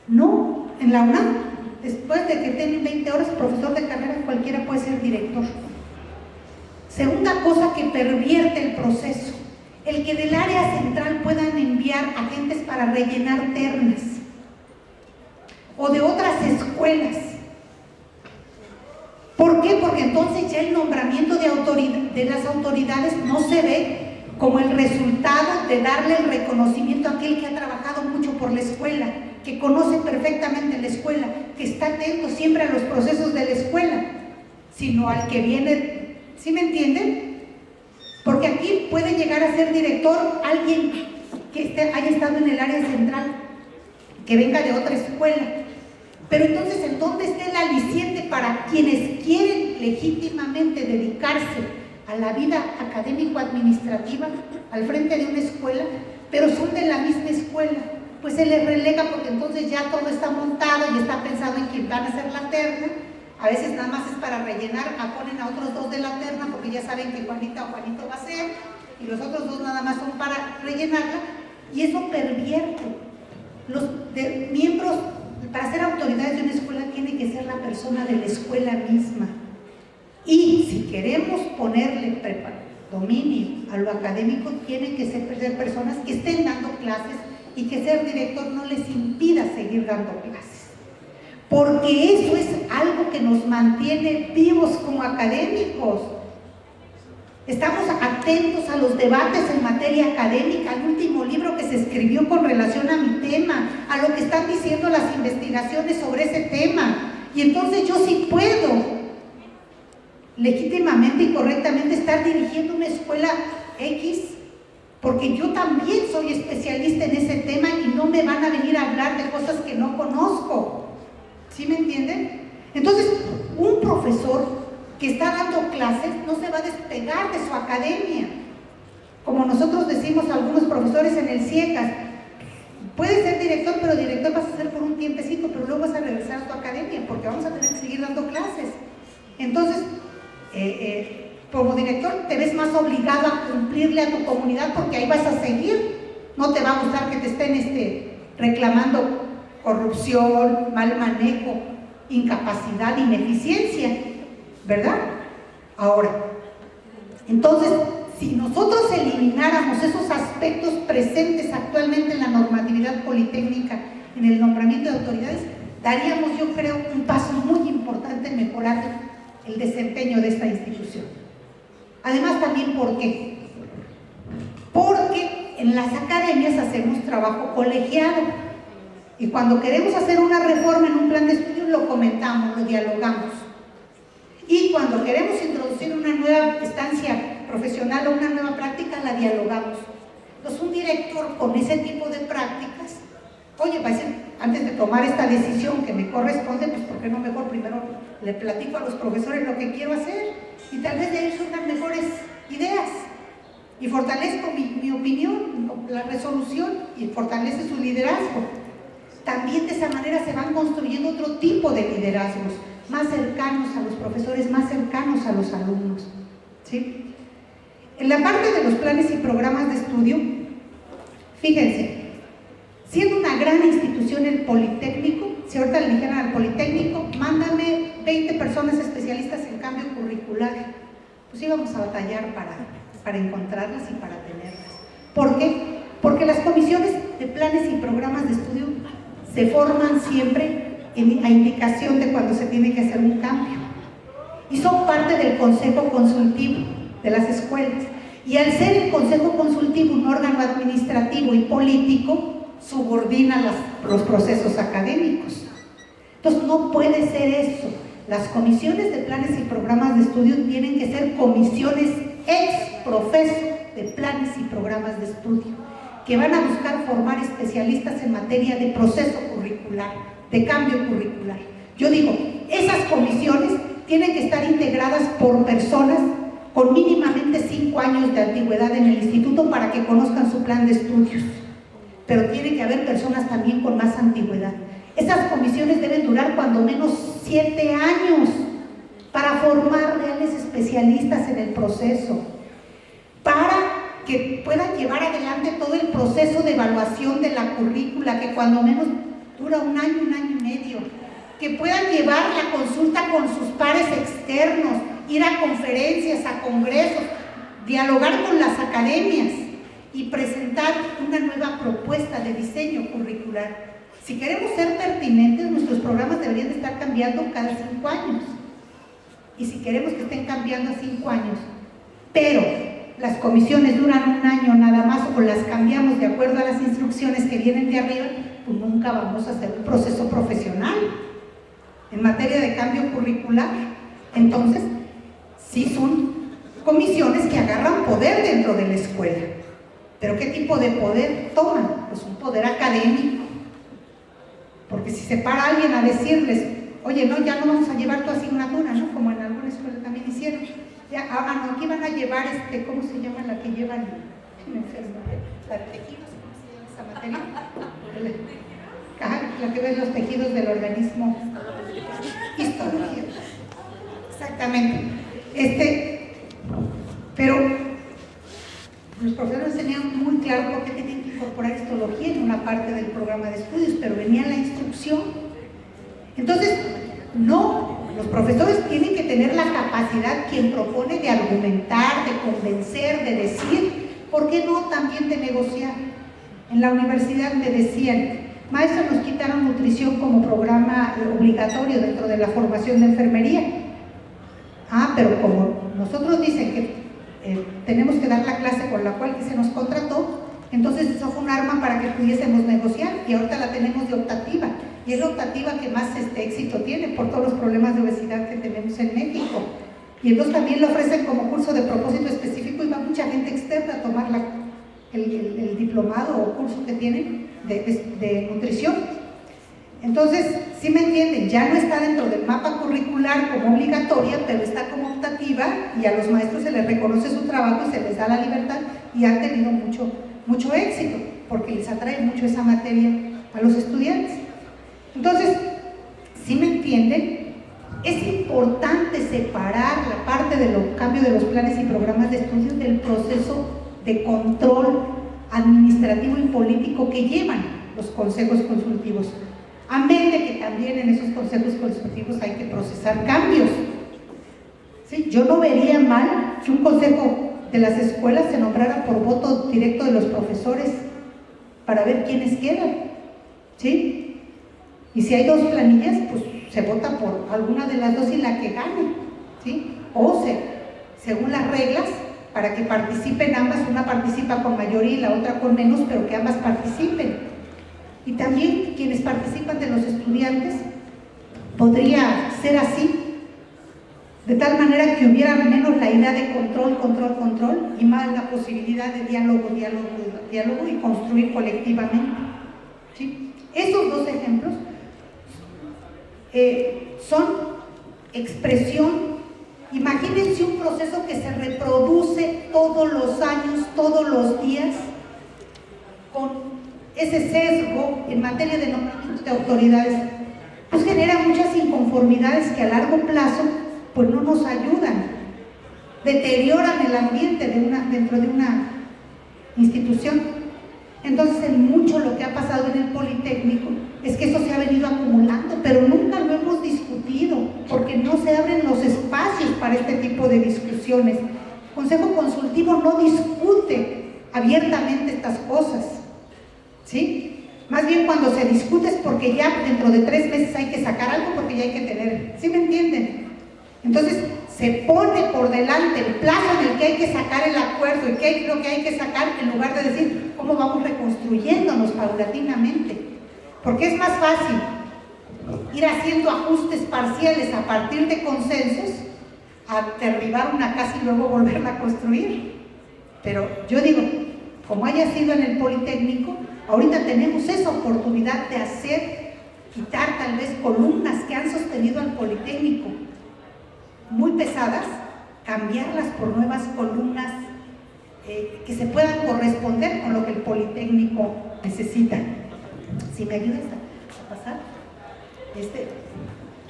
No, en la UNAM, después de que tienen 20 horas, profesor de carrera cualquiera puede ser director. Segunda cosa que pervierte el proceso, el que del área central puedan enviar agentes para rellenar ternas o de otras escuelas. ¿Por qué? Porque entonces ya el nombramiento de las autoridades no se ve como el resultado de darle el reconocimiento a aquel que ha trabajado mucho por la escuela, que conoce perfectamente la escuela, que está atento siempre a los procesos de la escuela, sino al que viene. ¿Sí me entienden? Porque aquí puede llegar a ser director alguien que haya estado en el área central, que venga de otra escuela. Pero entonces, ¿en dónde está el aliciente para quienes quieren legítimamente dedicarse a la vida académico-administrativa al frente de una escuela, pero son de la misma escuela? Pues se les relega porque entonces ya todo está montado y está pensado en quién van a hacer la terna. a veces nada más es para rellenar, ponen a otros dos de la terna porque ya saben que Juanita o Juanito va a ser, y los otros dos nada más son para rellenarla, y eso pervierte. Los miembros, para ser autoridades de una escuela, tiene que ser la persona de la escuela misma. Y si queremos ponerle dominio a lo académico, tienen que ser personas que estén dando clases y que ser director no les impida seguir dando clases. Porque eso es algo que nos mantiene vivos como académicos. Estamos atentos a los debates en materia académica, al último libro que se escribió con relación a mi tema, a lo que están diciendo las investigaciones sobre ese tema. Y entonces yo sí puedo legítimamente y correctamente estar dirigiendo una escuela X, porque yo también soy especialista en ese tema y no me van a venir a hablar de cosas que no conozco. ¿Sí me entienden? Entonces, un profesor que está dando clases no se va a despegar de su academia. Como nosotros decimos a algunos profesores en el CIECAS, puedes ser director, pero director vas a ser por un tiempecito, pero luego vas a regresar a tu academia porque vamos a tener que seguir dando clases. Entonces, como director te ves más obligado a cumplirle a tu comunidad porque ahí vas a seguir. No te va a gustar que te estén reclamando corrupción, mal manejo, incapacidad, ineficiencia, ¿verdad? Ahora, entonces, si nosotros elimináramos esos aspectos presentes actualmente en la normatividad politécnica, en el nombramiento de autoridades, daríamos, yo creo, un paso muy importante en mejorar el desempeño de esta institución. Además, también, ¿por qué? Porque en las academias hacemos trabajo colegiado y cuando queremos hacer una reforma en un plan de estudio lo comentamos, lo dialogamos, y cuando queremos introducir una nueva estancia profesional o una nueva práctica la dialogamos. Entonces, un director con ese tipo de prácticas, oye, va a decir, antes de tomar esta decisión que me corresponde, pues ¿por qué no mejor primero le platico a los profesores lo que quiero hacer? Y tal vez de ahí surjan mejores ideas y fortalezco mi opinión, la resolución, y fortalece su liderazgo. También de esa manera se van construyendo otro tipo de liderazgos, más cercanos a los profesores, más cercanos a los alumnos, ¿sí? En la parte de los planes y programas de estudio, fíjense, siendo una gran institución el Politécnico, si ahorita le dijeran al Politécnico, mándame 20 personas especialistas en cambio curricular, pues íbamos a batallar para encontrarlas y para tenerlas. ¿Por qué? Porque las comisiones de planes y programas de estudio se forman siempre a indicación de cuando se tiene que hacer un cambio y son parte del consejo consultivo de las escuelas, y al ser el consejo consultivo un órgano administrativo y político, subordina los procesos académicos. Entonces no puede ser eso. Las comisiones de planes y programas de estudio tienen que ser comisiones ex profeso de planes y programas de estudio, que van a buscar formar especialistas en materia de proceso curricular, de cambio curricular. Yo digo, esas comisiones tienen que estar integradas por personas con mínimamente 5 años de antigüedad en el instituto para que conozcan su plan de estudios, pero tiene que haber personas también con más antigüedad. Esas comisiones deben durar cuando menos 7 años para formar reales especialistas en el proceso, para que puedan llevar adelante todo el proceso de evaluación de la currícula, que cuando menos dura un año y medio, que puedan llevar la consulta con sus pares externos, ir a conferencias, a congresos, dialogar con las academias y presentar una nueva propuesta de diseño curricular. Si queremos ser pertinentes, nuestros programas deberían de estar cambiando cada 5 años. Y si queremos que estén cambiando a 5 años, pero las comisiones duran un año nada más o las cambiamos de acuerdo a las instrucciones que vienen de arriba, pues nunca vamos a hacer un proceso profesional en materia de cambio curricular. Entonces, sí son comisiones que agarran poder dentro de la escuela. ¿Pero qué tipo de poder toman? Pues un poder académico. Porque si se para alguien a decirles, oye, no, ya no vamos a llevar tu asignatura, ¿no? Como en alguna escuela también hicieron. Ya, no, aquí van a llevar, ¿cómo se llama la que llevan? Me enfermo, la de tejidos, ¿cómo se llama esa materia? La que ve los tejidos del organismo. Histología. Exactamente. Pero los profesores tenían muy claro por qué tenían que incorporar histología en una parte del programa de estudios, pero venía la instrucción. Entonces, no, los profesores tienen que tener la capacidad, quien propone, de argumentar, de convencer, de decir, ¿por qué no también de negociar? En la universidad me decían, maestro, nos quitaron nutrición como programa obligatorio dentro de la formación de enfermería. Ah, pero como nosotros dicen que tenemos que dar la clase con la cual se nos contrató, entonces eso fue un arma para que pudiésemos negociar, y ahorita la tenemos de optativa, y es la optativa que más éxito tiene por todos los problemas de obesidad que tenemos en México. Y entonces también lo ofrecen como curso de propósito específico, y va mucha gente externa a tomar el diplomado o curso que tienen de nutrición. Entonces, ¿sí me entienden? Ya no está dentro del mapa curricular como obligatoria, pero está como optativa, y a los maestros se les reconoce su trabajo y se les da la libertad, y han tenido mucho éxito, porque les atrae mucho esa materia a los estudiantes. Entonces, ¿sí me entienden? Es importante separar la parte de los cambios de los planes y programas de estudio del proceso de control administrativo y político que llevan los consejos consultivos. Amén de que también en esos consejos consultivos hay que procesar cambios. ¿Sí? Yo no vería mal que un consejo de las escuelas se nombrara por voto directo de los profesores para ver quiénes quedan. ¿Sí? Y si hay dos planillas, pues se vota por alguna de las dos y la que gane. ¿Sí? O según las reglas, para que participen ambas, una participa con mayoría y la otra con menos, pero que ambas participen. Y también quienes participan de los estudiantes, podría ser así, de tal manera que hubiera menos la idea de control, y más la posibilidad de diálogo y construir colectivamente. ¿Sí? Esos dos ejemplos son expresión. Imagínense un proceso que se reproduce todos los años, todos los días, con ese sesgo en materia de nombramiento de autoridades, pues genera muchas inconformidades que a largo plazo pues no nos ayudan, deterioran el ambiente dentro de una institución. Entonces, en mucho lo que ha pasado en el Politécnico es que eso se ha venido acumulando, pero nunca lo hemos discutido, porque no se abren los espacios para este tipo de discusiones. El Consejo Consultivo no discute abiertamente estas cosas, ¿sí? Más bien cuando se discute es porque ya dentro de 3 meses hay que sacar algo, porque ya hay que tener, ¿sí me entienden? Entonces se pone por delante el plazo en el que hay que sacar el acuerdo y qué es lo que hay que sacar, en lugar de decir cómo vamos reconstruyéndonos paulatinamente, porque es más fácil ir haciendo ajustes parciales a partir de consensos a derribar una casa y luego volverla a construir. Pero yo digo, como haya sido en el Politécnico, ahorita tenemos esa oportunidad de quitar tal vez columnas que han sostenido al Politécnico muy pesadas, cambiarlas por nuevas columnas que se puedan corresponder con lo que el Politécnico necesita. Si me ayudas a pasar.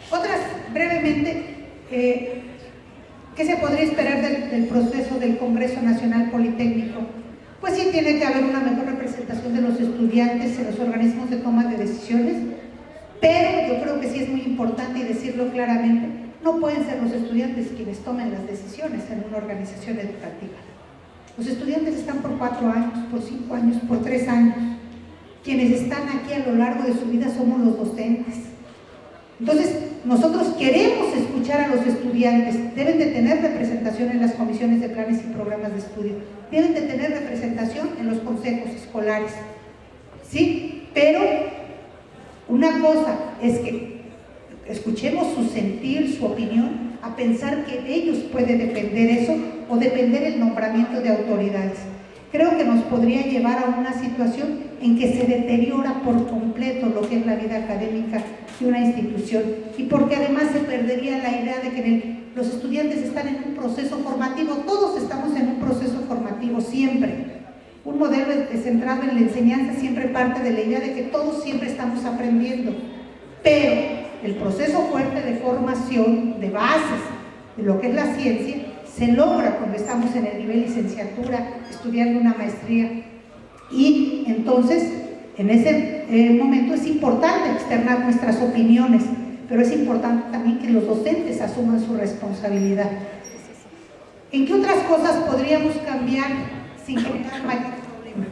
Otras, brevemente, ¿qué se podría esperar del proceso del Congreso Nacional Politécnico? Pues sí, tiene que haber una mejor representación de los estudiantes en los organismos de toma de decisiones, pero yo creo que sí es muy importante, y decirlo claramente, no pueden ser los estudiantes quienes tomen las decisiones en una organización educativa. Los estudiantes están por 4 años, por 5 años, por 3 años. Quienes están aquí a lo largo de su vida somos los docentes. Entonces, nosotros queremos escuchar a los estudiantes, deben de tener representación en las comisiones de planes y programas de estudio, deben de tener representación en los consejos escolares, ¿sí? Pero una cosa es que escuchemos su sentir, su opinión, a pensar que de ellos puede depender eso o depender el nombramiento de autoridades. Creo que nos podría llevar a una situación en que se deteriora por completo lo que es la vida académica de una institución, y porque además se perdería la idea de que los estudiantes están en un proceso formativo. Todos estamos en un proceso formativo siempre. Un modelo centrado en la enseñanza siempre parte de la idea de que todos siempre estamos aprendiendo, pero el proceso fuerte de formación, de bases, de lo que es la ciencia se logra cuando estamos en el nivel licenciatura, estudiando una maestría, y entonces en ese momento es importante externar nuestras opiniones, pero es importante también que los docentes asuman su responsabilidad. ¿En qué otras cosas podríamos cambiar sin generar mayor problema?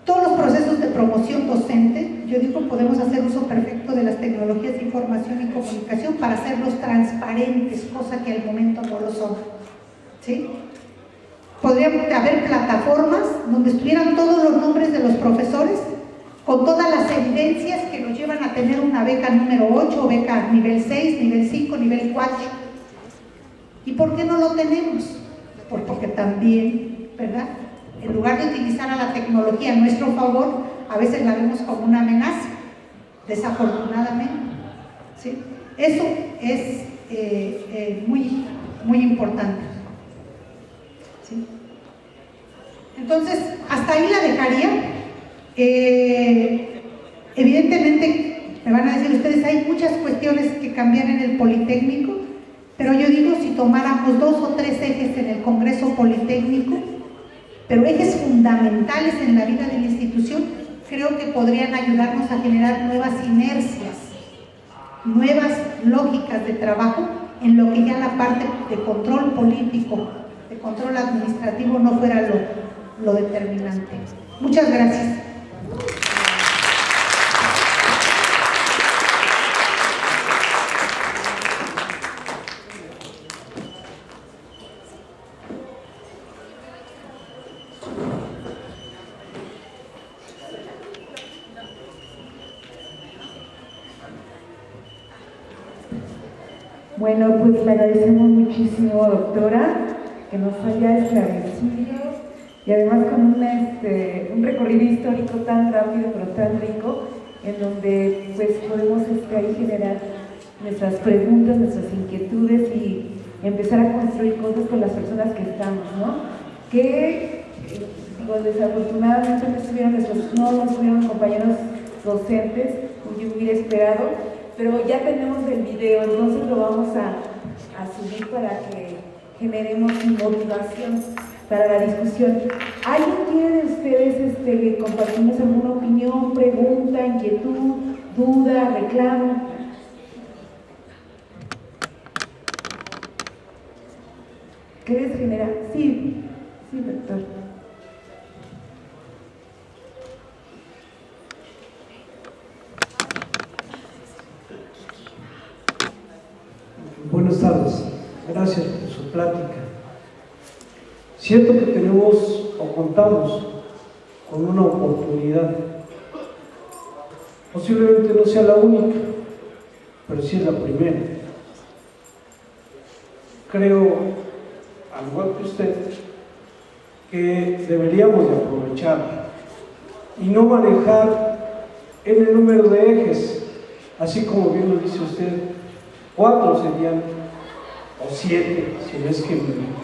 Todos los procesos de promoción docente, yo digo, podemos hacer uso perfecto de las tecnologías de información y comunicación para hacerlos transparentes, cosa que al momento no lo son, ¿sí? Podría haber plataformas donde estuvieran todos los nombres de los profesores, con todas las evidencias que nos llevan a tener una beca número 8, o beca nivel 6, nivel 5, nivel 4. ¿Y por qué no lo tenemos? Porque también, ¿verdad?, en lugar de utilizar a la tecnología a nuestro favor, a veces la vemos como una amenaza, desafortunadamente, ¿sí? Eso es muy, muy importante, ¿sí? Entonces, hasta ahí la dejaría. Evidentemente, me van a decir ustedes, hay muchas cuestiones que cambiar en el Politécnico, pero yo digo, si tomáramos 2 o 3 ejes en el Congreso Politécnico, pero ejes fundamentales en la vida de la institución, creo que podrían ayudarnos a generar nuevas inercias, nuevas lógicas de trabajo, en lo que ya la parte de control político, de control administrativo no fuera lo determinante. Muchas gracias.
Bueno, pues le agradecemos muchísimo, doctora, que nos haya esclarecido y además con un recorrido histórico tan rápido pero tan rico, en donde pues podemos ahí generar nuestras preguntas, nuestras inquietudes y empezar a construir cosas con las personas que estamos, ¿no? Que desafortunadamente no estuvieron compañeros docentes, como yo hubiera esperado, pero ya tenemos el video, entonces lo vamos a subir para que generemos motivación para la discusión. ¿Alguien quiere de ustedes compartirnos alguna opinión, pregunta, inquietud, duda, reclamo? ¿Quieres generar? Sí, doctor.
Buenas tardes, gracias por su plática. Siento que tenemos o contamos con una oportunidad. Posiblemente no sea la única, pero sí es la primera. Creo, al igual que usted, que deberíamos de aprovecharla y no manejar en el número de ejes, así como bien lo dice usted, 4 serían, o 7, si no es que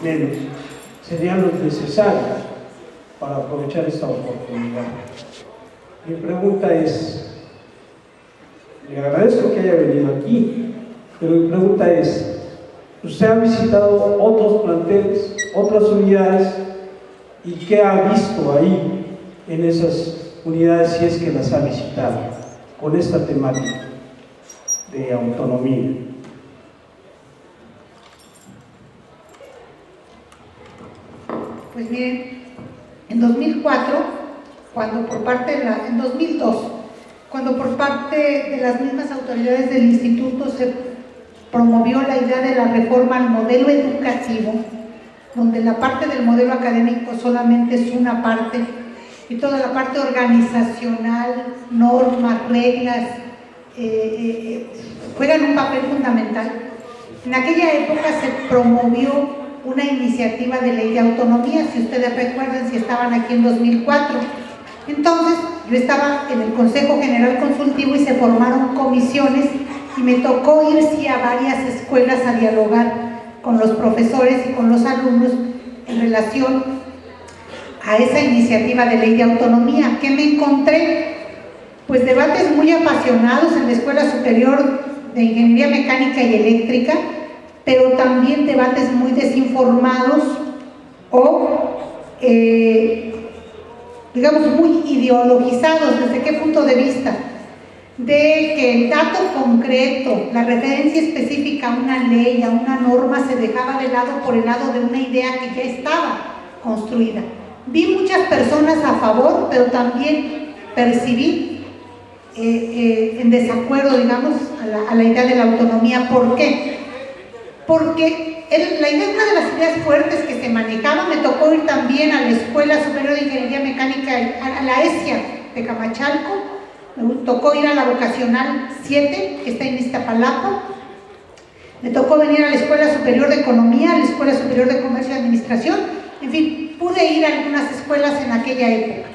menos, serían los necesarios para aprovechar esta oportunidad. Mi pregunta es, le agradezco que haya venido aquí, pero mi pregunta es, ¿usted ha visitado otros planteles, otras unidades, y qué ha visto ahí en esas unidades, si es que las ha visitado, con esta temática de autonomía?
Pues miren, en 2004, en 2002, cuando por parte de las mismas autoridades del instituto se promovió la idea de la reforma al modelo educativo, donde la parte del modelo académico solamente es una parte y toda la parte organizacional, normas, reglas, juegan un papel fundamental. En aquella época se promovió una iniciativa de ley de autonomía, si ustedes recuerdan, si estaban aquí en 2004. Entonces, yo estaba en el Consejo General Consultivo y se formaron comisiones y me tocó ir sí, a varias escuelas a dialogar con los profesores y con los alumnos en relación a esa iniciativa de ley de autonomía. ¿Qué me encontré? Pues debates muy apasionados en la Escuela Superior de Ingeniería Mecánica y Eléctrica, pero también debates muy desinformados o, digamos, muy ideologizados. ¿Desde qué punto de vista? De que el dato concreto, la referencia específica a una ley, a una norma, se dejaba de lado por el lado de una idea que ya estaba construida. Vi muchas personas a favor, pero también percibí en desacuerdo, digamos, a la idea de la autonomía. ¿Por qué? Porque la idea es una de las ideas fuertes que se manejaba. Me tocó ir también a la Escuela Superior de Ingeniería Mecánica, a la ESIA de Camachalco. Me tocó ir a la Vocacional 7, que está en Iztapalapa. Me tocó venir a la Escuela Superior de Economía, a la Escuela Superior de Comercio y Administración. En fin, pude ir a algunas escuelas en aquella época.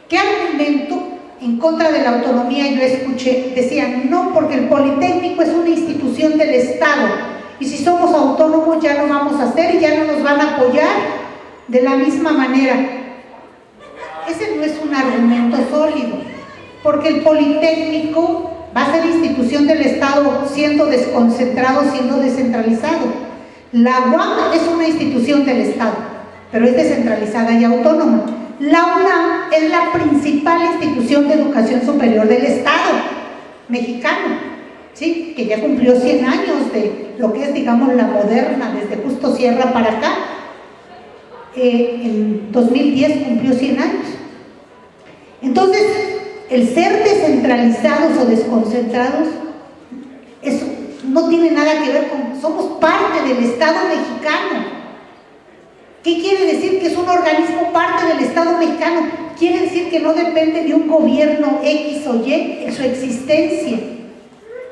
¿Qué argumento en contra de la autonomía yo escuché? Decían, no, porque el Politécnico es una institución del Estado y si somos autónomos ya no vamos a hacer y ya no nos van a apoyar de la misma manera. Ese no es un argumento sólido, porque el Politécnico va a ser institución del Estado siendo desconcentrado, siendo descentralizado. La UAM es una institución del Estado, pero es descentralizada y autónoma. La UNAM es la principal institución de educación superior del Estado mexicano, ¿sí? Que ya cumplió 100 años de lo que es, digamos, la moderna, desde Justo Sierra para acá. En 2010 cumplió 100 años. Entonces, el ser descentralizados o desconcentrados, eso no tiene nada que ver con, somos parte del Estado mexicano. ¿Qué quiere decir? Que es un organismo parte del Estado mexicano. Quiere decir que no depende de un gobierno X o Y en su existencia,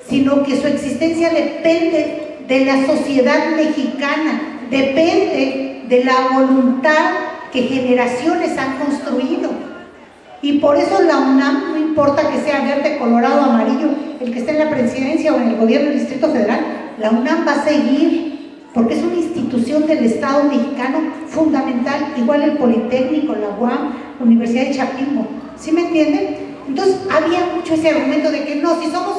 sino que su existencia depende de la sociedad mexicana, depende de la voluntad que generaciones han construido. Y por eso la UNAM, no importa que sea verde, colorado, amarillo, el que esté en la presidencia o en el gobierno del Distrito Federal, la UNAM va a seguir, porque es una institución del Estado mexicano fundamental, igual el Politécnico, la UAM, la Universidad de Chapingo. ¿Sí me entienden? Entonces había mucho ese argumento de que no, si somos,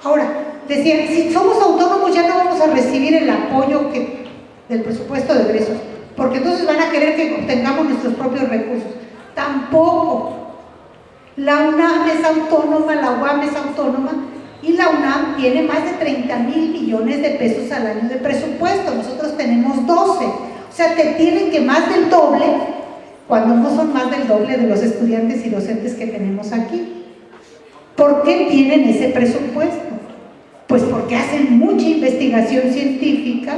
ahora, decían, si somos autónomos ya no vamos a recibir el apoyo del presupuesto de egresos, porque entonces van a querer que obtengamos nuestros propios recursos. Tampoco. La UNAM es autónoma, la UAM es autónoma, y la UNAM tiene más de 30,000 millones de pesos al año de presupuesto. Nosotros tenemos 12. O sea, te tienen que más del doble, cuando no son más del doble de los estudiantes y docentes que tenemos aquí. ¿Por qué tienen ese presupuesto? Pues porque hacen mucha investigación científica,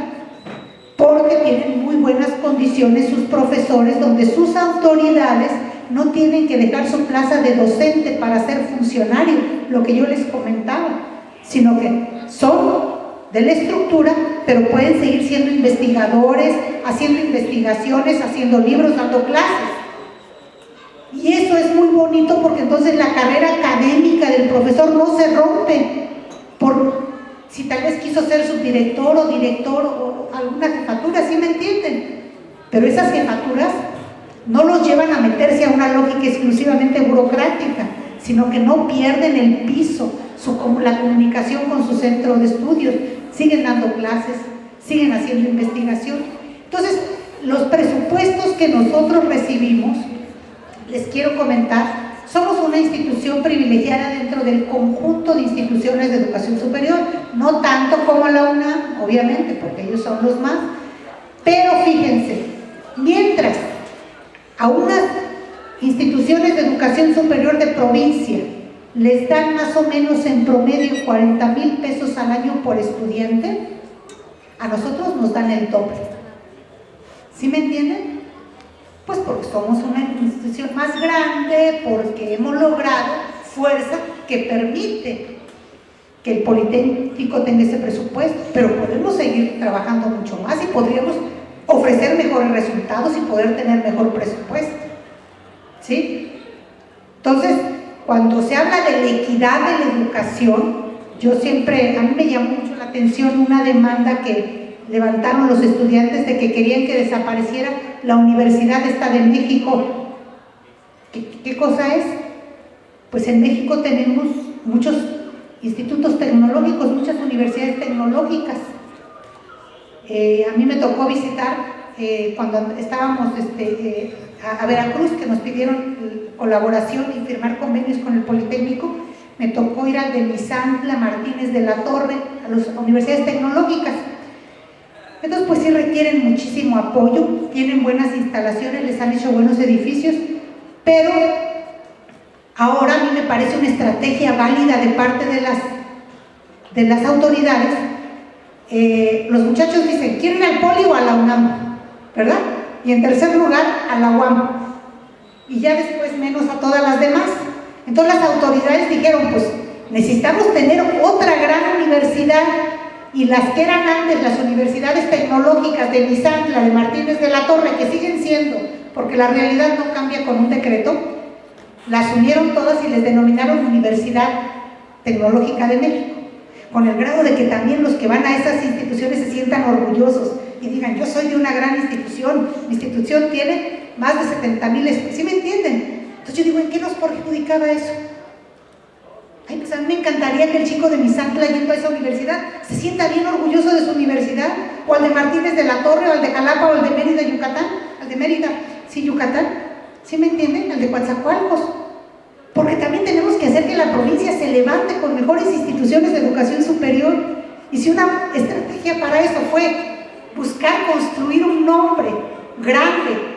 porque tienen muy buenas condiciones sus profesores, donde sus autoridades no tienen que dejar su plaza de docente para ser funcionario, lo que yo les comentaba, sino que son de la estructura, pero pueden seguir siendo investigadores, haciendo investigaciones, haciendo libros, dando clases. Y eso es muy bonito, porque entonces la carrera académica del profesor no se rompe por si tal vez quiso ser subdirector o director o alguna jefatura, ¿sí me entienden? Pero esas jefaturas no los llevan a meterse a una lógica exclusivamente burocrática, sino que no pierden el piso, la comunicación con su centro de estudios, siguen dando clases, siguen haciendo investigación. Entonces, los presupuestos que nosotros recibimos, les quiero comentar, somos una institución privilegiada dentro del conjunto de instituciones de educación superior, no tanto como la UNAM, obviamente, porque ellos son los más, pero fíjense, mientras a unas instituciones de educación superior de provincia les dan más o menos en promedio 40,000 pesos al año por estudiante, a nosotros nos dan el doble. ¿Sí me entienden? Pues porque somos una institución más grande, porque hemos logrado fuerza que permite que el Politécnico tenga ese presupuesto, pero podemos seguir trabajando mucho más y podríamos ofrecer mejores resultados y poder tener mejor presupuesto, ¿sí? Entonces, cuando se habla de la equidad de la educación, a mí me llamó mucho la atención una demanda que levantaron los estudiantes de que querían que desapareciera la Universidad esta de México. ¿Qué cosa es? Pues en México tenemos muchos institutos tecnológicos, muchas universidades tecnológicas. A mí me tocó visitar cuando estábamos a Veracruz, que nos pidieron colaboración y firmar convenios con el Politécnico. Me tocó ir al de Misantla, Martínez de la Torre, a las universidades tecnológicas. Entonces, pues sí requieren muchísimo apoyo, tienen buenas instalaciones, les han hecho buenos edificios, pero ahora a mí me parece una estrategia válida de parte de las autoridades. Los muchachos dicen, ¿quieren al Poli o a la UNAM? ¿Verdad? Y en tercer lugar, a la UAM. Y ya después menos a todas las demás. Entonces las autoridades dijeron, pues necesitamos tener otra gran universidad, y las que eran antes las universidades tecnológicas de Misantla, de Martínez de la Torre, que siguen siendo, porque la realidad no cambia con un decreto, las unieron todas y les denominaron Universidad Tecnológica de México, con el grado de que también los que van a esas instituciones se sientan orgullosos y digan, yo soy de una gran institución, mi institución tiene más de 70,000, ¿sí me entienden? Entonces yo digo, ¿en qué nos perjudicaba eso? Ay, pues a mí me encantaría que el chico de Misantla, yendo a esa universidad, se sienta bien orgulloso de su universidad, o al de Martínez de la Torre, o al de Jalapa, o al de Mérida, Yucatán, al de Mérida, sí, Yucatán, ¿sí me entienden? Al de Coatzacoalcos, porque también tenemos que hacer que la provincia se levante con mejores instituciones de educación superior. Y si una estrategia para eso fue buscar construir un nombre grande,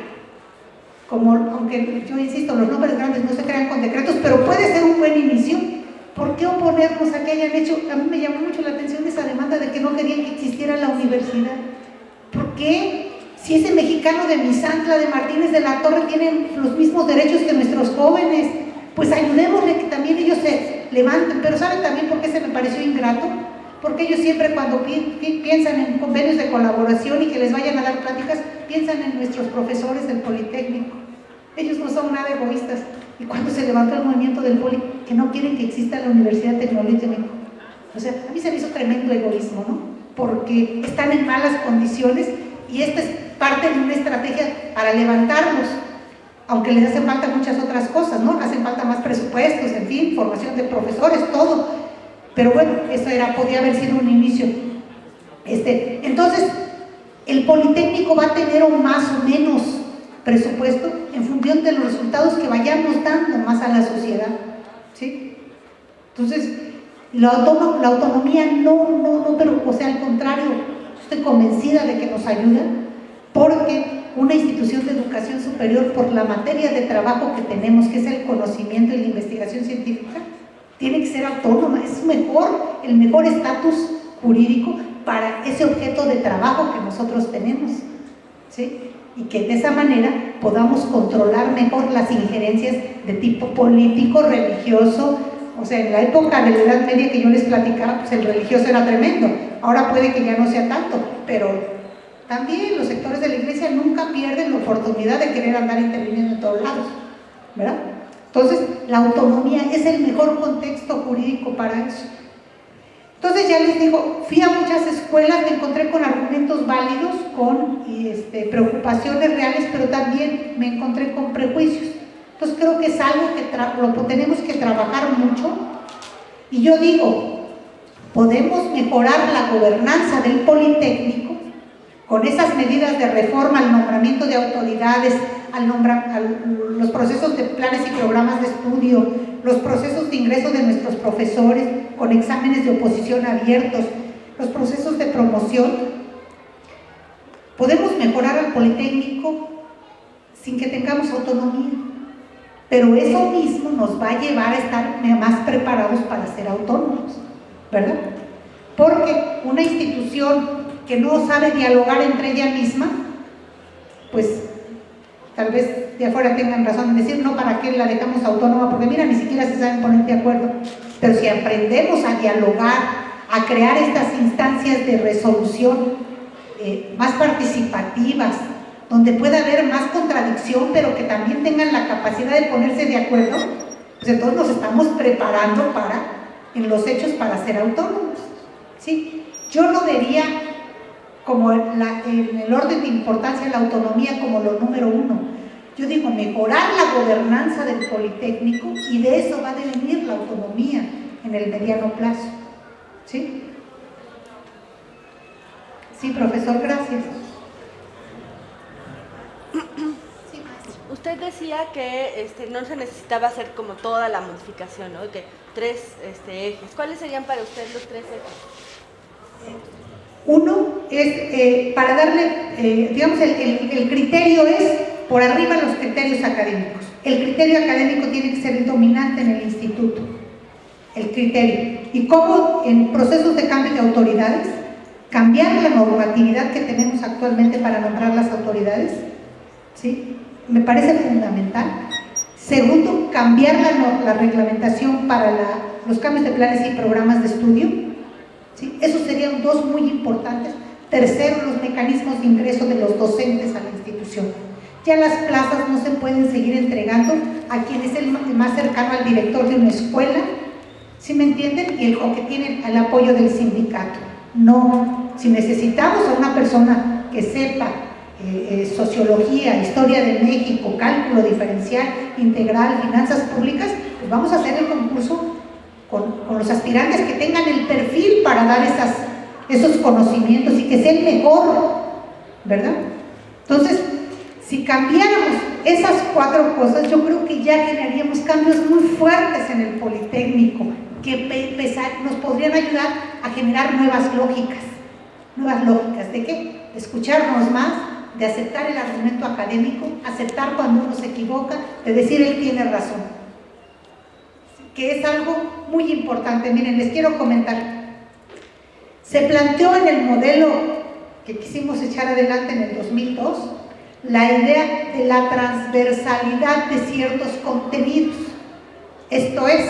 como, aunque yo insisto, los nombres grandes no se crean con decretos, pero puede ser un buen inicio. ¿Por qué oponernos a que hayan hecho? A mí me llamó mucho la atención esa demanda de que no querían que existiera la universidad. ¿Por qué? Si ese mexicano de Misantla, de Martínez de la Torre, tienen los mismos derechos que nuestros jóvenes, pues ayudémosle que también ellos se levanten. Pero ¿saben también por qué se me pareció ingrato? Porque ellos siempre cuando piensan en convenios de colaboración y que les vayan a dar pláticas, piensan en nuestros profesores del Politécnico. Ellos no son nada egoístas. Y cuando se levantó el movimiento del Poli, que no quieren que exista la Universidad Tecnológica de México. O sea, a mí se me hizo tremendo egoísmo, ¿no? Porque están en malas condiciones y esta es parte de una estrategia para levantarlos, aunque les hacen falta muchas otras cosas, ¿no? Hacen falta más presupuestos, en fin, formación de profesores, todo. Pero bueno, eso podía haber sido un inicio. Entonces, el Politécnico va a tener más o menos presupuesto en función de los resultados que vayamos dando más a la sociedad, ¿sí? Entonces, la autonomía no, pero, o sea, al contrario, estoy convencida de que nos ayuda, porque una institución de educación superior, por la materia de trabajo que tenemos, que es el conocimiento y la investigación científica, tiene que ser autónoma. Es el mejor estatus jurídico para ese objeto de trabajo que nosotros tenemos, ¿sí? Y que de esa manera podamos controlar mejor las injerencias de tipo político, religioso. O sea, en la época de la Edad Media que yo les platicaba, pues el religioso era tremendo. Ahora puede que ya no sea tanto, pero también los sectores de la iglesia nunca pierden la oportunidad de querer andar interviniendo en todos lados, ¿verdad? Entonces, la autonomía es el mejor contexto jurídico para eso. Entonces ya les digo, fui a muchas escuelas, me encontré con argumentos válidos, con preocupaciones reales, pero también me encontré con prejuicios. Entonces creo que es algo que lo tenemos que trabajar mucho. Y yo digo, podemos mejorar la gobernanza del Politécnico con esas medidas de reforma al nombramiento de autoridades, los procesos de planes y programas de estudio, los procesos de ingreso de nuestros profesores con exámenes de oposición abiertos, los procesos de promoción. Podemos mejorar al Politécnico sin que tengamos autonomía, pero eso mismo nos va a llevar a estar más preparados para ser autónomos, ¿verdad? Porque una institución que no sabe dialogar entre ella misma, pues tal vez de afuera tengan razón en decir, no, ¿para qué la dejamos autónoma? Porque mira, ni siquiera se saben poner de acuerdo. Pero si aprendemos a dialogar, a crear estas instancias de resolución más participativas, donde pueda haber más contradicción, pero que también tengan la capacidad de ponerse de acuerdo, pues entonces nos estamos preparando en los hechos para ser autónomos, ¿sí? Yo no vería como en el orden de importancia la autonomía como lo número uno. Yo digo, mejorar la gobernanza del Politécnico, y de eso va a devenir la autonomía en el mediano plazo. ¿Sí? Sí, profesor, gracias.
Usted decía que no se necesitaba hacer como toda la modificación, ¿no? Que 3 ejes. ¿Cuáles serían para usted los 3 ejes?
Uno es, para darle, digamos, el criterio es por arriba los criterios académicos. El criterio académico tiene que ser el dominante en el instituto, el criterio. Y cómo en procesos de cambio de autoridades, cambiar la normatividad que tenemos actualmente para nombrar las autoridades, ¿sí? Me parece fundamental. Segundo, cambiar la reglamentación para los cambios de planes y programas de estudio, ¿sí? Esos serían 2 muy importantes. Tercero, los mecanismos de ingreso de los docentes a la institución. Ya las plazas no se pueden seguir entregando a quien es el más cercano al director de una escuela, ¿sí me entienden? O que tiene el apoyo del sindicato. No, si necesitamos a una persona que sepa sociología, historia de México, cálculo diferencial, integral, finanzas públicas, pues vamos a hacer el concurso con los aspirantes que tengan el perfil para dar esos conocimientos y que sea el mejor, ¿verdad? Entonces, si cambiáramos esas 4 cosas, yo creo que ya generaríamos cambios muy fuertes en el Politécnico, que nos podrían ayudar a generar nuevas lógicas. ¿Nuevas lógicas de qué? De escucharnos más, de aceptar el argumento académico, aceptar cuando uno se equivoca, de decir él tiene razón, que es algo muy importante. Miren, les quiero comentar, se planteó en el modelo que quisimos echar adelante en el 2002, la idea de la transversalidad de ciertos contenidos, esto es,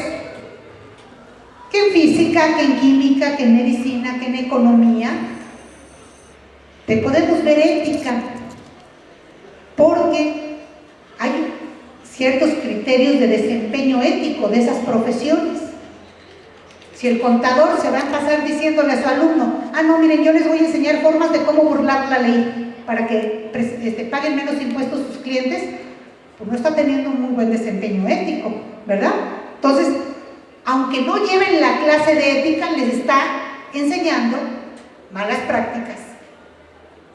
que en física, que en química, que en medicina, que en economía, te podemos ver ética, porque hay ciertos criterios de desempeño ético de esas profesiones. Si el contador se va a pasar diciéndole a su alumno, no, miren, yo les voy a enseñar formas de cómo burlar la ley para que paguen menos impuestos sus clientes, pues no está teniendo un muy buen desempeño ético, ¿verdad? Entonces, aunque no lleven la clase de ética, les está enseñando malas prácticas.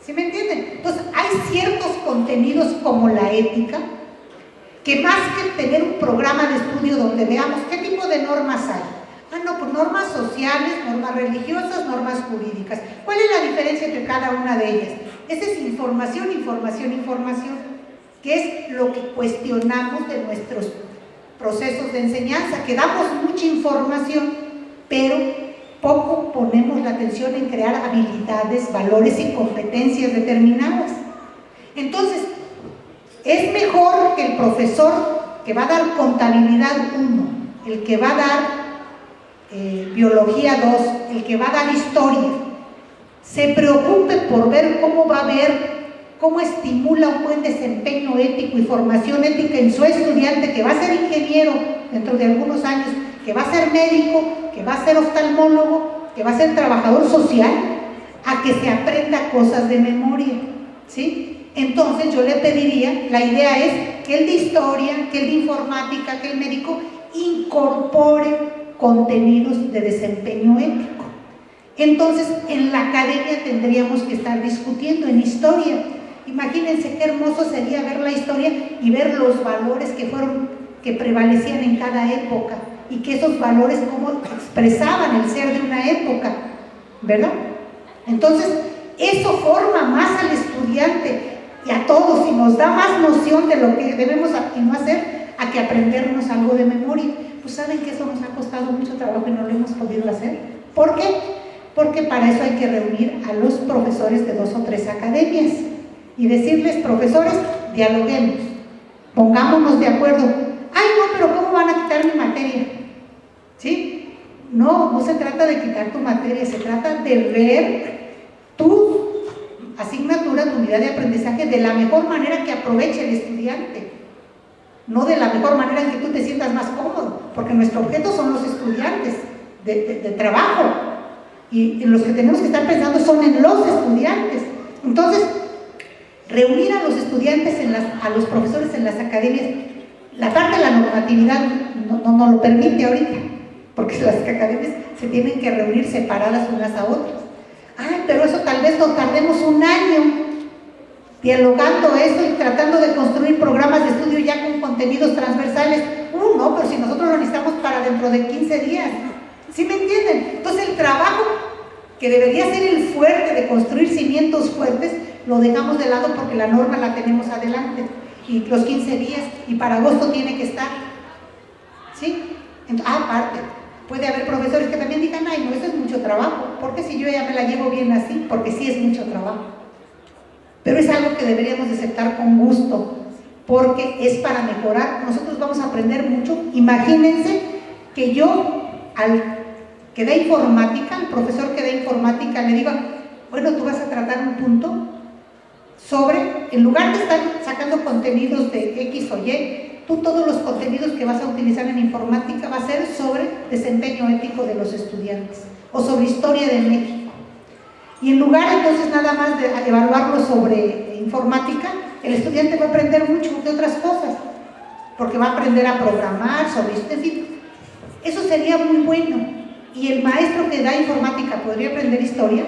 ¿Sí me entienden? Entonces, hay ciertos contenidos como la ética, que más que tener un programa de estudio donde veamos qué tipo de normas hay, no, pues normas sociales, normas religiosas, normas jurídicas. ¿Cuál es la diferencia entre cada una de ellas? Esa es información, información, información, que es lo que cuestionamos de nuestros procesos de enseñanza, que damos mucha información, pero poco ponemos la atención en crear habilidades, valores y competencias determinadas. Entonces, es mejor que el profesor que va a dar contabilidad 1, el que va a dar biología 2, el que va a dar historia, se preocupe por ver cómo estimula un buen desempeño ético y formación ética en su estudiante, que va a ser ingeniero dentro de algunos años, que va a ser médico, que va a ser oftalmólogo, que va a ser trabajador social, a que se aprenda cosas de memoria, ¿sí? Entonces yo le pediría, la idea es que el de historia, que el de informática, que el médico incorpore contenidos de desempeño ético. Entonces, en la academia tendríamos que estar discutiendo en historia. Imagínense qué hermoso sería ver la historia y ver los valores que prevalecían en cada época, y que esos valores cómo expresaban el ser de una época, ¿verdad? Entonces, eso forma más al estudiante y a todos, y nos da más noción de lo que debemos y no hacer, a que aprendernos algo de memoria. Pues saben que eso nos ha costado mucho trabajo y no lo hemos podido hacer. ¿Por qué? Porque para eso hay que reunir a los profesores de 2 o 3 academias y decirles: profesores, dialoguemos, pongámonos de acuerdo. Ay, no, pero ¿cómo van a quitar mi materia? ¿Sí? No se trata de quitar tu materia, se trata de ver tu asignatura, tu unidad de aprendizaje de la mejor manera que aproveche el estudiante, no de la mejor manera en que tú te sientas más cómodo, porque nuestro objeto son los estudiantes de trabajo, y los que tenemos que estar pensando son en los estudiantes. Entonces, reunir a los estudiantes, a los profesores en las academias, la parte de la normatividad no lo permite ahorita, porque las academias se tienen que reunir separadas unas a otras. Ay, pero eso tal vez nos tardemos un año dialogando eso y tratando de construir programas de estudio ya con contenidos transversales. No, pero si nosotros lo necesitamos para dentro de 15 días. ¿Sí me entienden? Entonces el trabajo que debería ser el fuerte de construir cimientos fuertes, lo dejamos de lado porque la norma la tenemos adelante. Y los 15 días, y para agosto tiene que estar. ¿Sí? Aparte, puede haber profesores que también digan, ay, no, eso es mucho trabajo. Porque si yo ya me la llevo bien así, porque sí es mucho trabajo. Pero es algo que deberíamos de aceptar con gusto, porque es para mejorar. Nosotros vamos a aprender mucho. Imagínense que yo, al que da informática, al profesor que da informática, le diga, bueno, tú vas a tratar un punto sobre, en lugar de estar sacando contenidos de X o Y, tú todos los contenidos que vas a utilizar en informática va a ser sobre desempeño ético de los estudiantes o sobre historia de México. Y en lugar entonces nada más de evaluarlo sobre informática, el estudiante va a aprender mucho de otras cosas, porque va a aprender a programar sobre esto, en fin, eso sería muy bueno. Y el maestro que da informática podría aprender historia,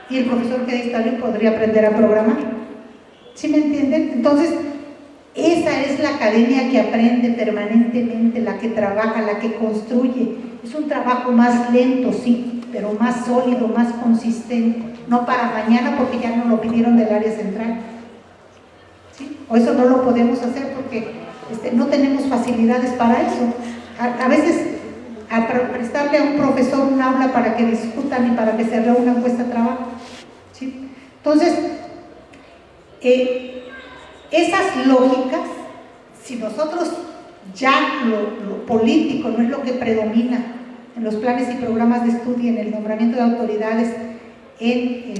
y el profesor que da historia podría aprender a programar. ¿Sí me entienden? Entonces, esa es la academia que aprende permanentemente, la que trabaja, la que construye. Es un trabajo más lento, sí, pero más sólido, más consistente. No para mañana porque ya nos lo pidieron del área central. ¿Sí? O eso no lo podemos hacer porque no tenemos facilidades para eso. A veces, a prestarle a un profesor un aula para que discutan y para que se reúnan cuesta trabajo. ¿Sí? Entonces, esas lógicas, si nosotros ya lo político no es lo que predomina en los planes y programas de estudio, en el nombramiento de autoridades, y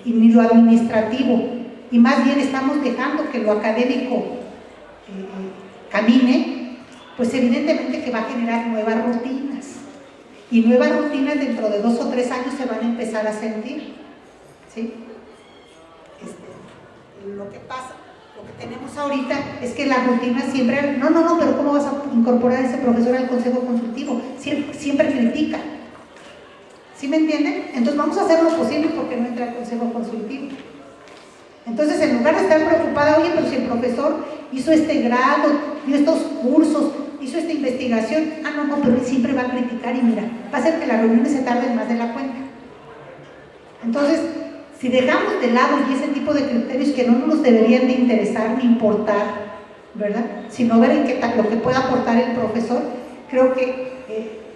ni lo administrativo, y más bien estamos dejando que lo académico camine, pues evidentemente que va a generar nuevas rutinas, y nuevas rutinas dentro de 2 o 3 años se van a empezar a sentir. ¿Sí? Lo que pasa, lo que tenemos ahorita es que la rutina siempre, no, pero ¿cómo vas a incorporar a ese profesor al consejo consultivo? Siempre critica. ¿Sí me entienden? Entonces vamos a hacer lo posible porque no entra al consejo consultivo. Entonces, en lugar de estar preocupada, oye, pero si el profesor hizo este grado, dio estos cursos, hizo esta investigación, no, pero él siempre va a criticar y mira, va a hacer que las reuniones se tarden más de la cuenta. Entonces, si dejamos de lado y ese tipo de criterios que no nos deberían de interesar ni importar, ¿verdad? Sino ver lo que pueda aportar el profesor, creo que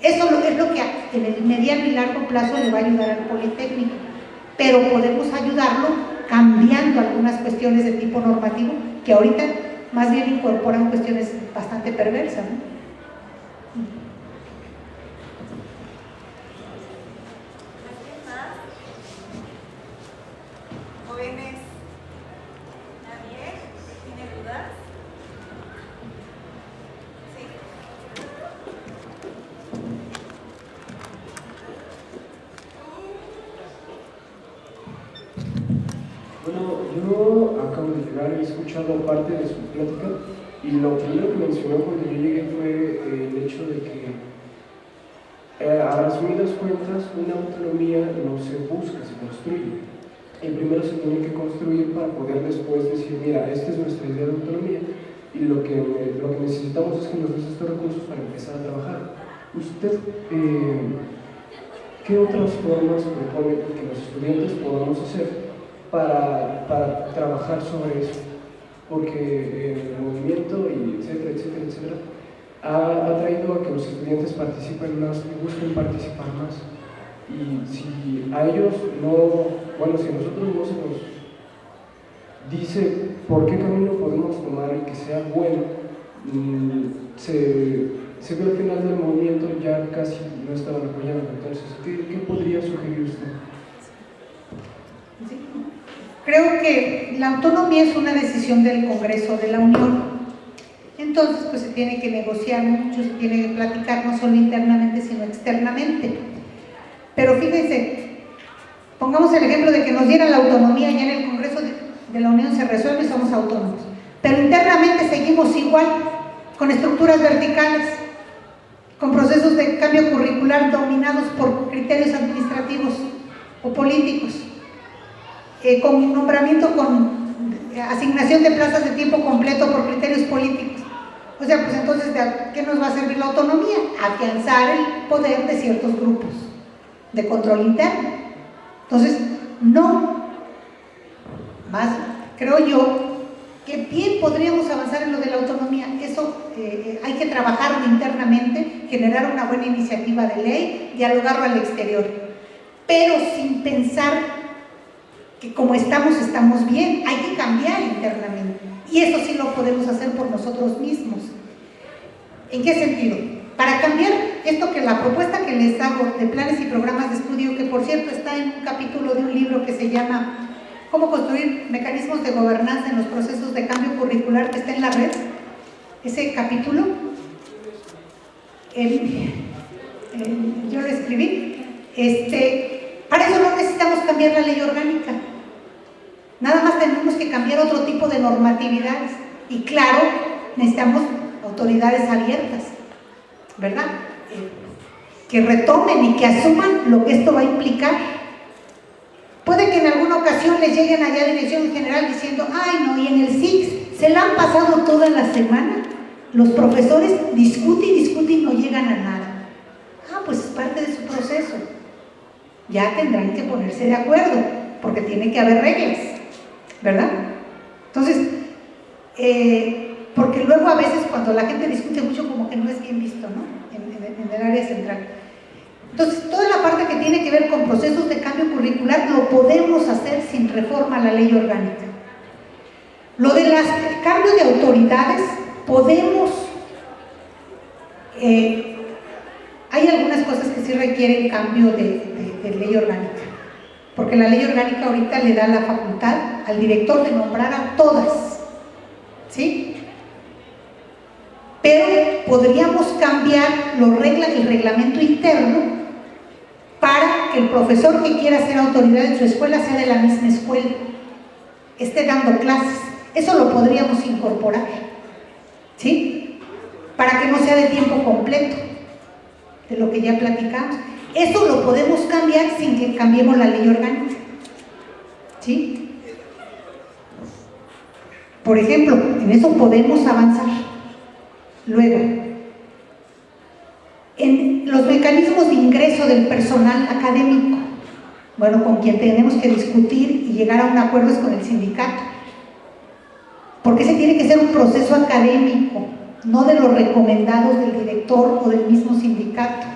eso es lo que en el mediano y largo plazo le va a ayudar al Politécnico. Pero podemos ayudarlo cambiando algunas cuestiones de tipo normativo que ahorita más bien incorporan cuestiones bastante perversas, ¿no?
¿Jóvenes? ¿Nadie? ¿Tiene dudas? Sí.
Bueno, yo acabo de llegar, he escuchado parte de su plática y lo primero que mencionó cuando yo llegué fue el hecho de que a resumidas cuentas una autonomía no se busca, se construye. Y primero se tiene que construir para poder después decir, mira, esta es nuestra idea de autonomía y lo que necesitamos es que nos des estos recursos para empezar a trabajar. ¿Usted qué otras formas propone que los estudiantes podamos hacer para trabajar sobre eso? Porque el movimiento, y etcétera, ha traído a que los estudiantes participen más y busquen participar más. Y si a ellos si a nosotros no se nos dice por qué camino podemos tomar y que sea bueno, se ve al final del movimiento ya casi no estaban apoyando. Entonces, ¿qué podría sugerir usted?
Sí. Creo que la autonomía es una decisión del Congreso de la Unión. Entonces, pues se tiene que negociar mucho, se tiene que platicar no solo internamente, sino externamente. Pero fíjense, pongamos el ejemplo de que nos dieran la autonomía y en el Congreso de la Unión se resuelve y somos autónomos. Pero internamente seguimos igual, con estructuras verticales. con procesos de cambio curricular dominados por criterios administrativos o políticos, con nombramiento con asignación de plazas de tiempo completo por criterios políticos. O sea, pues entonces, ¿de qué nos va a servir la autonomía? Afianzar el poder de ciertos grupos de control interno. Entonces, no, más creo yo que bien podríamos avanzar en lo de la autonomía. Eso hay que trabajarlo internamente, generar una buena iniciativa de ley, dialogarlo al exterior, pero sin pensar que como estamos bien. Hay que cambiar internamente, y eso sí lo podemos hacer por nosotros mismos. ¿En qué sentido? Para cambiar esto, que la propuesta que les hago de planes y programas de estudio, que por cierto está en un capítulo de un libro que se llama Cómo construir mecanismos de gobernanza en los procesos de cambio curricular, que está en la red, ese capítulo, yo lo escribí. Para eso no necesitamos cambiar la ley orgánica, nada más tenemos que cambiar otro tipo de normatividades, y claro, necesitamos autoridades abiertas, ¿verdad? Que retomen y que asuman lo que esto va a implicar. Puede que en alguna ocasión les lleguen allá a Dirección General diciendo: ay no, y en el SIX se la han pasado toda la semana, los profesores discuten y no llegan a nada. Pues es parte de su proceso, ya tendrán que ponerse de acuerdo, porque tiene que haber reglas, ¿verdad? Entonces, porque luego a veces cuando la gente discute mucho, como que no es bien visto, ¿no? En el área central. Entonces, toda la parte que tiene que ver con procesos de cambio curricular lo podemos hacer sin reforma a la ley orgánica. Lo de los cambios de autoridades, podemos... hay algunas cosas que sí requieren cambio de ley orgánica, porque la ley orgánica ahorita le da la facultad al director de nombrar a todas, ¿sí? Pero podríamos cambiar el reglamento interno para que el profesor que quiera ser autoridad en su escuela sea de la misma escuela, esté dando clases. Eso lo podríamos incorporar, ¿sí? Para que no sea de tiempo completo, de lo que ya platicamos. Eso lo podemos cambiar sin que cambiemos la ley orgánica, ¿sí? Por ejemplo, en eso podemos avanzar. Luego, en los mecanismos de ingreso del personal académico, bueno, con quien tenemos que discutir y llegar a un acuerdo es con el sindicato, porque ese tiene que ser un proceso académico, no de los recomendados del director o del mismo sindicato.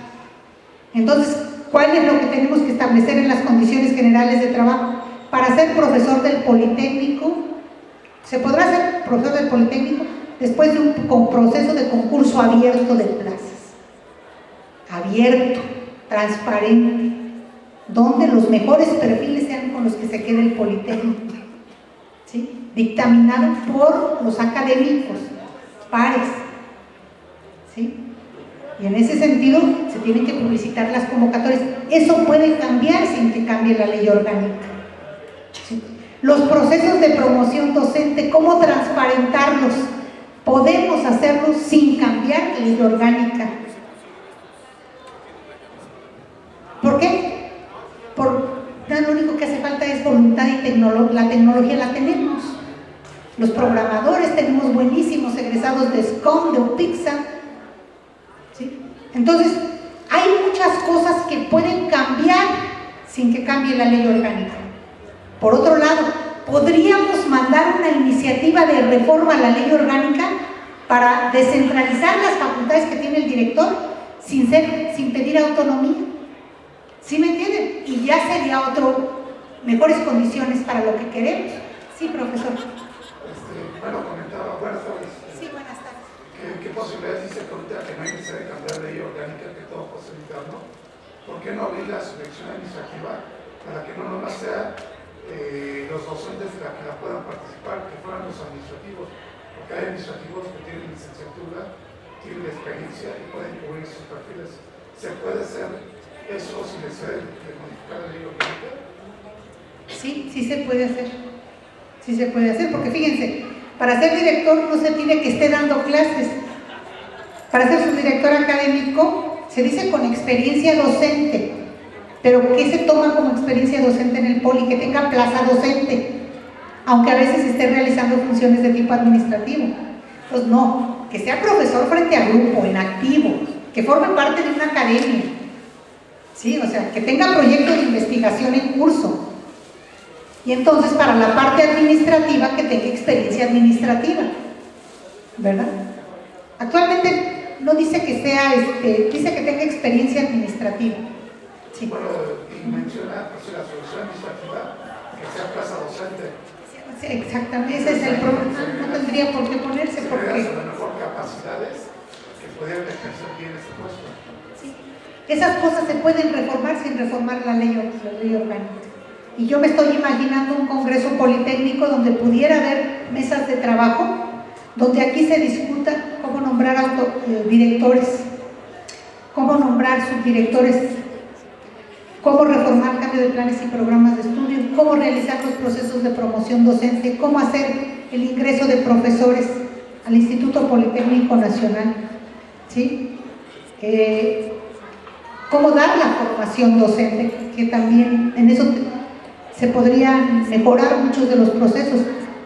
Entonces, ¿cuál es lo que tenemos que establecer en las condiciones generales de trabajo? Para ser profesor del Politécnico, se podrá ser profesor del Politécnico después de un proceso de concurso abierto de plazas, abierto, transparente, donde los mejores perfiles sean con los que se quede el Politécnico, ¿sí? Dictaminado por los académicos pares, ¿sí? Y en ese sentido se tienen que publicitar las convocatorias. Eso puede cambiar sin que cambie la ley orgánica, ¿sí? Los procesos de promoción docente, ¿cómo transparentarlos? Podemos hacerlo sin cambiar la ley orgánica. ¿Por qué? Lo único que hace falta es voluntad y la tecnología la tenemos. Los programadores tenemos buenísimos egresados de SCOM, de UPIXA, ¿sí? Entonces, hay muchas cosas que pueden cambiar sin que cambie la ley orgánica. Por otro lado, podríamos mandar una iniciativa de reforma a la ley orgánica para descentralizar las facultades que tiene el director sin pedir autonomía, ¿sí me entienden? Y ya sería mejores condiciones para lo que queremos. Sí, profesor.
Buenas tardes.
Sí, buenas tardes.
¿Qué posibilidades dice que ahorita que no hay necesidad de cambiar la ley orgánica, que todo puede ser interno? ¿Por qué no abrir la selección administrativa para que no nomás sea los docentes que la puedan participar, que fueran los administrativos? Porque hay administrativos que tienen licenciatura, tienen experiencia y pueden cubrir sus perfiles. ¿Se puede hacer eso sin necesidad de modificar la ley orgánica?
Sí, sí se puede hacer. Sí se puede hacer, porque fíjense, para ser director no se pide que esté dando clases. Para ser subdirector académico se dice con experiencia docente, pero ¿qué se toma como experiencia docente en el Poli? Que tenga plaza docente, aunque a veces esté realizando funciones de tipo administrativo. Pues no, que sea profesor frente a grupo, en activo, que forme parte de una academia, ¿sí? O sea, que tenga proyectos de investigación en curso. Y entonces para la parte administrativa que tenga experiencia administrativa, ¿verdad? Actualmente no dice que sea, dice que tenga experiencia administrativa. Sí.
Bueno, y menciona pues, la solución administrativa, que sea plaza docente.
Sí, exactamente, ese es el problema. No tendría por qué ponerse, porque
a lo mejor capacidades que pudieran ejercer bien ese puesto.
sí. Esas cosas se pueden reformar sin reformar la ley orgánica. Y yo me estoy imaginando un congreso politécnico donde pudiera haber mesas de trabajo, donde aquí se discuta cómo nombrar directores, cómo nombrar subdirectores, cómo reformar cambio de planes y programas de estudio, cómo realizar los procesos de promoción docente, cómo hacer el ingreso de profesores al Instituto Politécnico Nacional, ¿sí? Cómo dar la formación docente, que también en eso se podrían mejorar muchos de los procesos.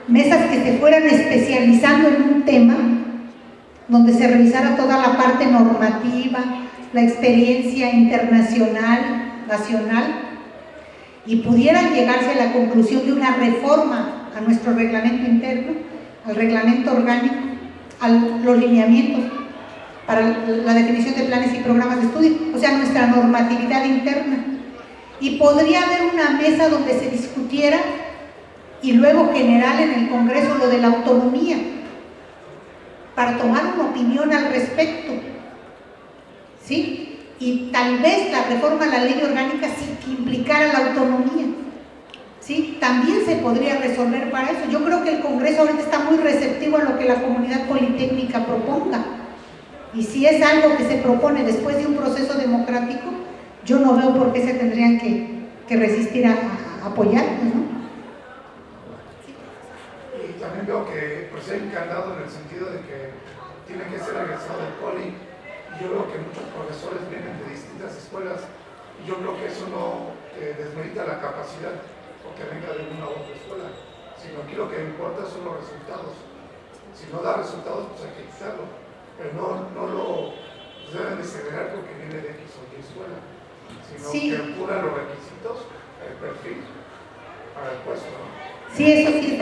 Mesas que se fueran especializando en un tema, donde se revisara toda la parte normativa, la experiencia internacional, nacional, y pudieran llegarse a la conclusión de una reforma a nuestro reglamento interno, al reglamento orgánico, a los lineamientos para la definición de planes y programas de estudio, o sea, nuestra normatividad interna. Y podría haber una mesa donde se discutiera, y luego general en el Congreso, lo de la autonomía, para tomar una opinión al respecto, ¿sí? Y tal vez la reforma a la ley orgánica sí que implicara la autonomía, ¿sí? También se podría resolver para eso. Yo creo que el Congreso ahorita está muy receptivo a lo que la comunidad politécnica proponga, y si es algo que se propone después de un proceso democrático, yo no veo por qué se tendrían que resistir a apoyarnos, ¿no?
Y también veo que pues, hay un candado en el sentido de que tiene que ser egresado del Poli. Yo veo que muchos profesores vienen de distintas escuelas y yo creo que eso no desmerita la capacidad porque venga de una u otra escuela, sino que lo que importa son los resultados. Si no da resultados, pues hay que quitarlo, pero no lo deben de segregar porque viene de X o Y escuela, sino
sí,
que cubra los requisitos, el perfil para el puesto, ¿no?
Sí, eso sí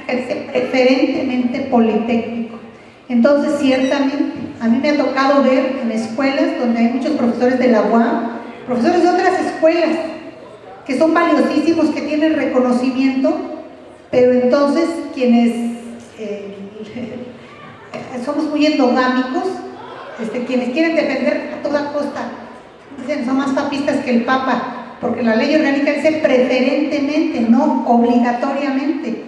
es preferentemente politécnico. Entonces, ciertamente, a mí me ha tocado ver en escuelas donde hay muchos profesores de la UAM, profesores de otras escuelas, que son valiosísimos, que tienen reconocimiento, pero entonces quienes somos muy endogámicos, quienes quieren defender a toda costa, dicen, son más papistas que el Papa, porque la ley orgánica dice preferentemente, no obligatoriamente,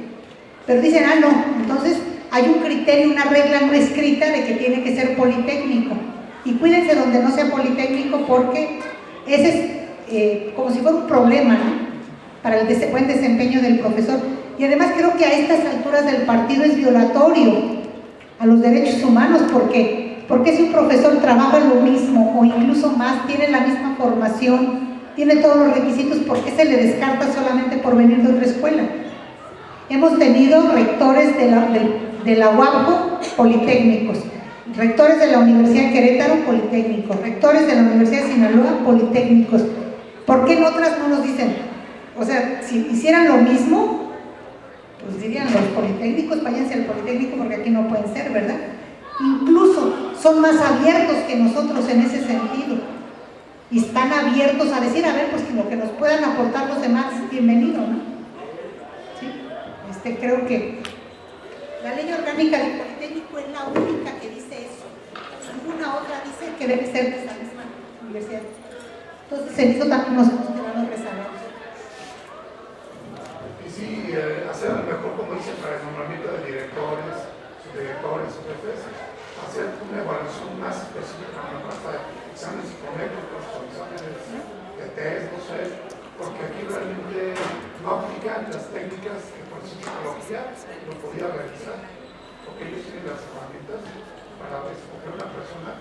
pero dicen, no, entonces hay un criterio, una regla no escrita de que tiene que ser politécnico, y cuídense donde no sea politécnico, porque ese es como si fuera un problema, ¿no?, para el buen desempeño del profesor. Y además creo que a estas alturas del partido es violatorio a los derechos humanos, porque si un profesor trabaja lo mismo o incluso más, tiene la misma formación, tiene todos los requisitos, ¿por qué se le descarta solamente por venir de otra escuela? Hemos tenido rectores de la UABJO politécnicos, rectores de la Universidad de Querétaro politécnicos, rectores de la Universidad de Sinaloa politécnicos. ¿Por qué en otras no nos dicen? O sea, si hicieran lo mismo, pues dirían los politécnicos, váyanse al politécnico porque aquí no pueden ser, ¿verdad? Incluso son más abiertos que nosotros en ese sentido. Y están abiertos a decir, a ver, pues que lo que nos puedan aportar los demás, bienvenido, ¿no? ¿Sí? Creo que la ley orgánica del Politécnico es la única que dice eso. Ninguna otra dice que debe ser de esa misma universidad. Entonces, en eso también nos hemos quedado rezagados.
Y sí, hacer a lo mejor, como dicen, para el nombramiento de directores, subdirectores, jefes, hacer una evaluación más específica, a lo mejor hasta exámenes psicométricos, exámenes de test, no sé, porque aquí realmente no aplican las técnicas que por su psicología lo podía realizar, porque ellos tienen las herramientas para escoger una persona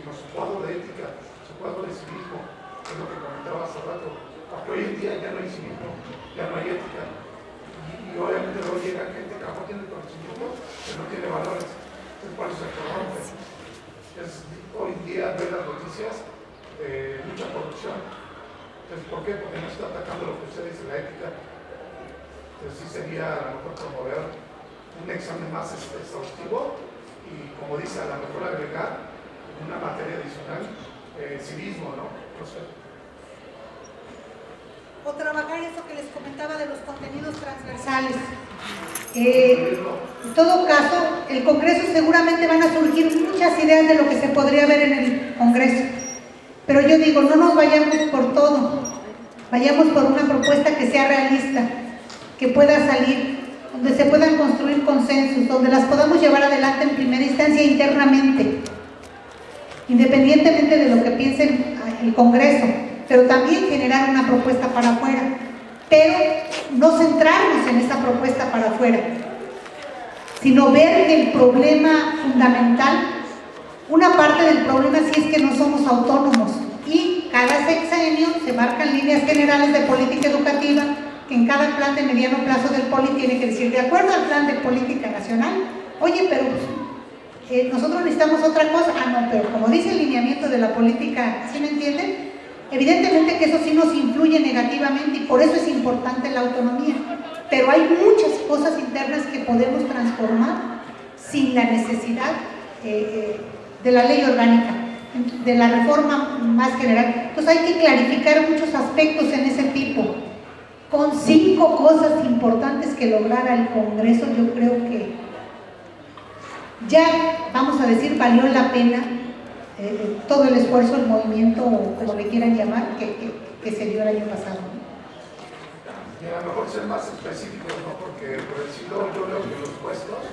sino su cuadro de ética, su cuadro de civismo, que es lo que comentaba hace rato, porque hoy en día ya no hay civismo, ya no hay ética, y obviamente luego llega gente que no tiene conocimiento, que no tiene valores, entonces por eso se corrompe. Hoy en día ver las noticias de mucha corrupción. Entonces, ¿por qué? Porque no está atacando lo que usted dice, la ética. Entonces sí sería a lo mejor promover un examen más exhaustivo y, como dice, a lo mejor agregar una materia adicional, civismo, ¿no? No sé.
O trabajar eso que les comentaba de los contenidos transversales. En todo caso, el Congreso seguramente van a surgir muchas ideas de lo que se podría ver en el Congreso. Pero yo digo, no nos vayamos por todo, vayamos por una propuesta que sea realista, que pueda salir, donde se puedan construir consensos, donde las podamos llevar adelante en primera instancia internamente, independientemente de lo que piense el Congreso, pero también generar una propuesta para afuera, pero no centrarnos en esa propuesta para afuera, sino ver que el problema fundamental, una parte del problema sí es que no somos autónomos y cada sexenio se marcan líneas generales de política educativa que en cada plan de mediano plazo del POLI tiene que decir, de acuerdo al plan de política nacional, oye, pero nosotros necesitamos otra cosa. Ah, no, pero como dice el lineamiento de la política, ¿sí me entienden? Evidentemente que eso sí nos influye negativamente y por eso es importante la autonomía, pero hay muchas cosas internas que podemos transformar sin la necesidad de la ley orgánica, de la reforma más general. Entonces hay que clarificar muchos aspectos en ese tipo. Con 5 cosas importantes que lograra el Congreso, yo creo que ya, vamos a decir, valió la pena todo el esfuerzo, el movimiento, o como le quieran llamar, que se dio el año pasado.
Y a lo mejor ser más específicos, ¿no? Porque por decirlo, yo veo que los puestos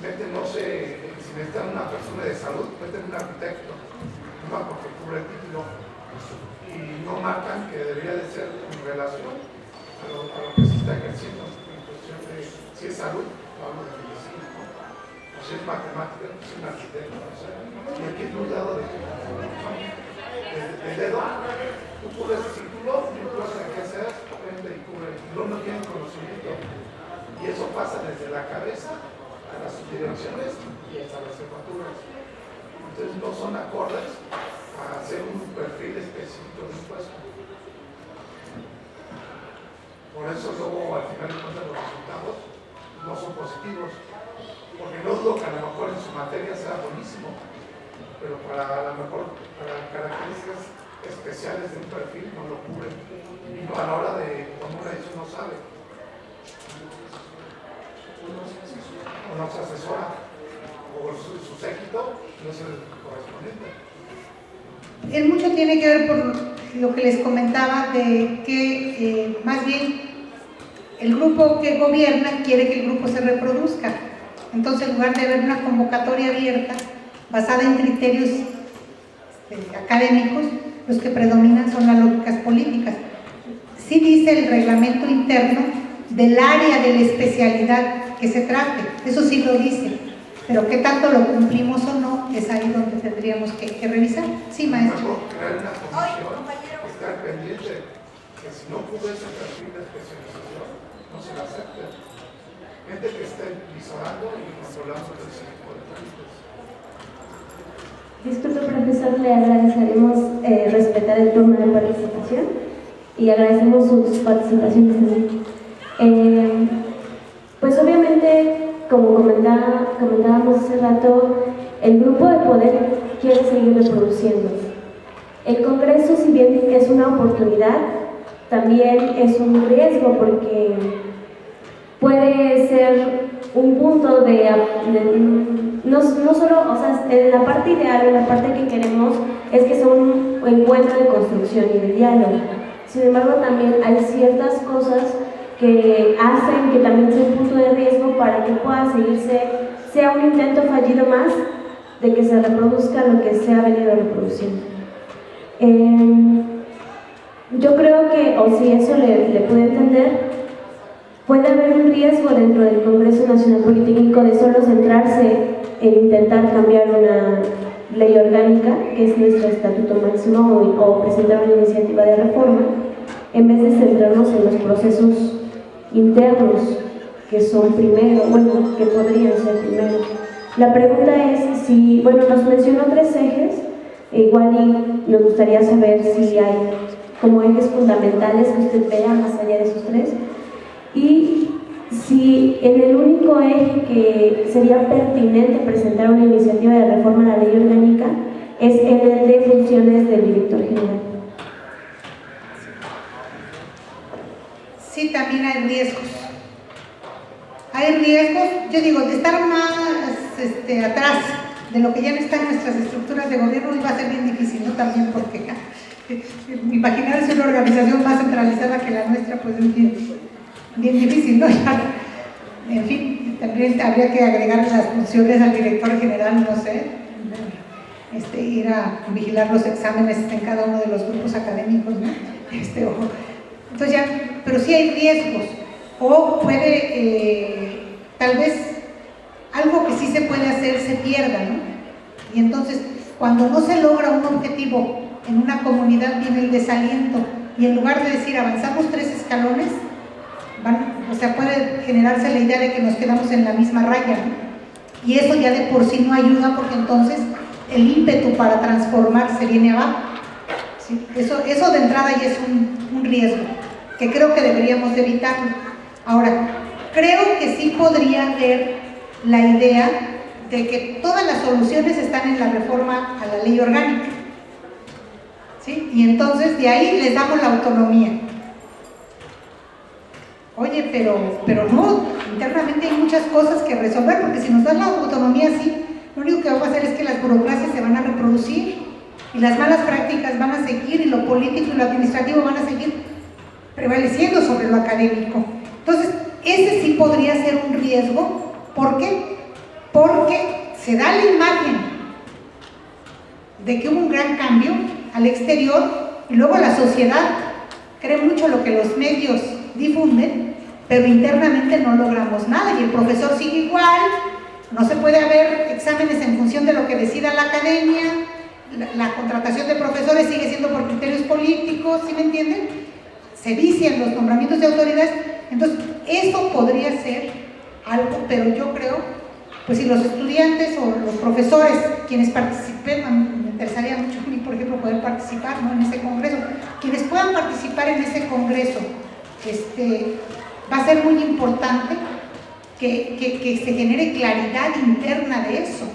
meten, no sé, si necesitan una persona de salud, meten un arquitecto, no porque cubre el título, y no marcan que debería de ser en relación a lo que se está ejerciendo, en cuestión de si es salud, hablo de medicina, ¿no? O si es matemática, si es un arquitecto, no sé. Y aquí es un lado de dedo, tú cubres el título, no importa qué seas, prende y cubre, no tienen conocimiento. Y eso pasa desde la cabeza a las subdirecciones y hasta las jefaturas. Entonces no son acordes a hacer un perfil específico de un puesto. Por eso luego al final de cuentas los resultados no son positivos, porque no dudo que a lo mejor en su materia sea buenísimo, pero para a lo mejor para características especiales de un perfil no lo cubren, y no a la hora de cuando uno dice no sabe, o no se asesora, o su séquito no es el correspondiente.
En mucho tiene que ver por lo que les comentaba de que más bien el grupo que gobierna quiere que el grupo se reproduzca. Entonces, en lugar de haber una convocatoria abierta basada en criterios académicos, los que predominan son las lógicas políticas. Sí dice el reglamento interno del área de la especialidad que se trate, eso sí lo dice, pero qué tanto lo cumplimos o no, es ahí donde tendríamos que revisar. Sí, maestro.
Crear una comisión, estar pendiente, que si no cubre ese perfil de especialización, no se la acepte. Gente que esté visorando y controlando ese tipo de trámites.
Disculpe, profesor, le agradeceremos respetar el turno de participación y agradecemos sus participaciones también. Pues obviamente, como comentábamos hace rato, el grupo de poder quiere seguir reproduciendo. El Congreso, si bien es una oportunidad, también es un riesgo porque puede ser un punto no solo, o sea, en la parte ideal, en la parte que queremos es que sea un encuentro de construcción y de diálogo. Sin embargo, también hay ciertas cosas que hacen que también sea un punto de riesgo para que pueda seguirse, sea un intento fallido más de que se reproduzca lo que se ha venido reproduciendo. Yo creo que, o si eso le puede entender, puede haber un riesgo dentro del Congreso Nacional Politécnico de solo centrarse en intentar cambiar una ley orgánica que es nuestro estatuto máximo, o presentar una iniciativa de reforma, en vez de centrarnos en los procesos internos, que son primero, bueno, que podrían ser primero. La pregunta es si, bueno, nos mencionó 3 ejes, igual y nos gustaría saber si hay como ejes fundamentales que usted vea más allá de esos 3, y si en el único eje que sería pertinente presentar una iniciativa de reforma a la ley orgánica es en el de funciones del director general.
Sí, también hay riesgos. Hay riesgos, yo digo, de estar más atrás de lo que ya no está en nuestras estructuras de gobierno iba a ser bien difícil, ¿no? También porque imaginarse una organización más centralizada que la nuestra, pues es bien difícil, ¿no? En fin, también habría que agregar las funciones al director general, no sé, ir a vigilar los exámenes en cada uno de los grupos académicos, ¿no? Entonces ya, pero sí hay riesgos, o puede, tal vez, algo que sí se puede hacer se pierda, ¿no? Y entonces, cuando no se logra un objetivo en una comunidad, viene el desaliento, y en lugar de decir avanzamos 3 escalones, puede generarse la idea de que nos quedamos en la misma raya, ¿no? Y eso ya de por sí no ayuda, porque entonces el ímpetu para transformar se viene abajo, ¿sí? Eso de entrada ya es un riesgo, que creo que deberíamos de evitarlo. Ahora, creo que sí podría haber la idea de que todas las soluciones están en la reforma a la ley orgánica, ¿sí? Y entonces de ahí les damos la autonomía. Oye, pero no, internamente hay muchas cosas que resolver, porque si nos dan la autonomía así, lo único que va a hacer es que las burocracias se van a reproducir y las malas prácticas van a seguir, y lo político y lo administrativo van a seguir prevaleciendo sobre lo académico. Entonces, ese sí podría ser un riesgo. ¿Por qué? Porque se da la imagen de que hubo un gran cambio al exterior, y luego la sociedad cree mucho lo que los medios difunden, pero internamente no logramos nada, y el profesor sigue igual, no se puede haber exámenes en función de lo que decida la academia, la contratación de profesores sigue siendo por criterios políticos, ¿sí me entienden? Se vician los nombramientos de autoridades. Entonces, eso podría ser algo, pero yo creo, pues si los estudiantes o los profesores, quienes participen, me interesaría mucho a mí, por ejemplo, poder participar, ¿no?, en ese congreso, quienes puedan participar en ese congreso, va a ser muy importante que se genere claridad interna de eso,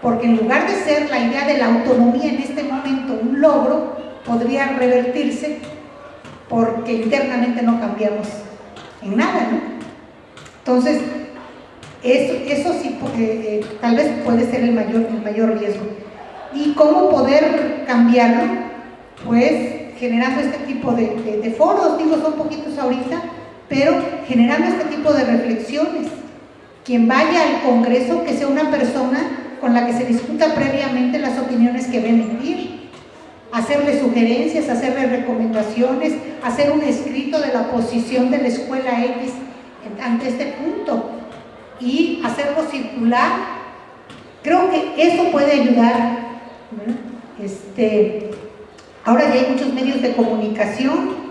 porque en lugar de ser la idea de la autonomía en este momento un logro, podría revertirse porque internamente no cambiamos en nada, ¿no? Entonces, eso sí, tal vez puede ser el mayor riesgo. ¿Y cómo poder cambiarlo? Pues generando este tipo de foros, digo, son poquitos ahorita, pero generando este tipo de reflexiones. Quien vaya al Congreso, que sea una persona con la que se discuta previamente las opiniones que va a emitir, hacerle sugerencias, hacerle recomendaciones, hacer un escrito de la posición de la escuela X ante este punto y hacerlo circular. Creo que eso puede ayudar, ¿no? Ahora ya hay muchos medios de comunicación,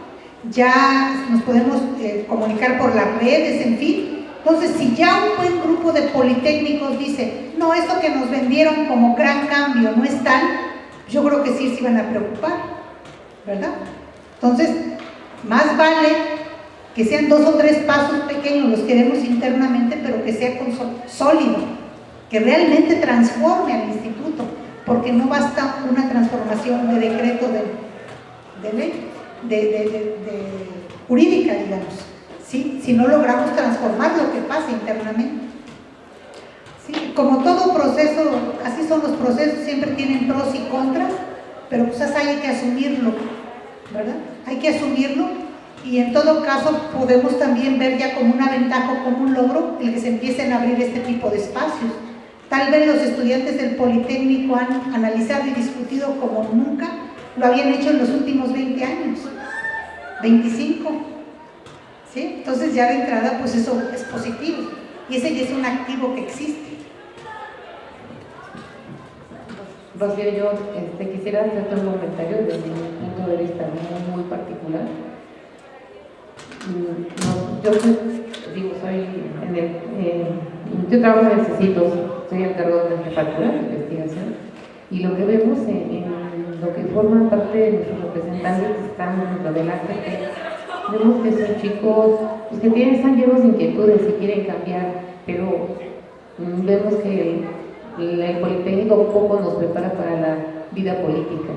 ya nos podemos comunicar por las redes, en fin. Entonces, si ya un buen grupo de politécnicos dice, no, esto que nos vendieron como gran cambio no es tal, yo creo que sí se iban a preocupar, ¿verdad? Entonces, más vale que sean 2 o 3 pasos pequeños, los queremos internamente, pero que sea sólido, que realmente transforme al instituto, porque no basta una transformación de decreto de ley, de jurídica, digamos, ¿sí? Si no logramos transformar lo que pasa internamente. ¿Sí? Como todo proceso, así son los procesos, siempre tienen pros y contras, pero pues hay que asumirlo, ¿verdad? Hay que asumirlo, y en todo caso podemos también ver ya como una ventaja o como un logro el que se empiecen a abrir este tipo de espacios. Tal vez los estudiantes del Politécnico han analizado y discutido como nunca lo habían hecho en los últimos 20 años, 25, ¿sí? Entonces ya de entrada pues eso es positivo, y ese ya es un activo que existe.
Rocío, yo quisiera hacerte un comentario desde mi punto de vista muy particular. Yo trabajo en el CECITOS, soy encargado de la jefatura de investigación, y lo que vemos en lo que forman parte de nuestros representantes que están dentro del ACP, vemos que son chicos pues, que están llenos de inquietudes y quieren cambiar, pero vemos que el Politécnico poco nos prepara para la vida política.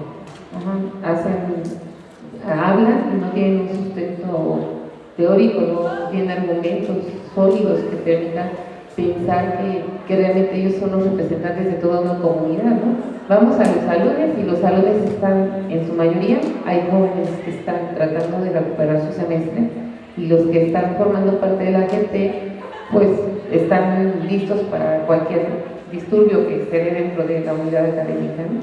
Hablan y no tienen un sustento teórico, no tienen argumentos sólidos que permitan pensar que realmente ellos son los representantes de toda una comunidad, ¿no? Vamos a los salones y los salones están, en su mayoría, hay jóvenes que están tratando de recuperar su semestre y los que están formando parte de la gente, pues están listos para cualquier disturbio que se dé dentro de la unidad académica, ¿no?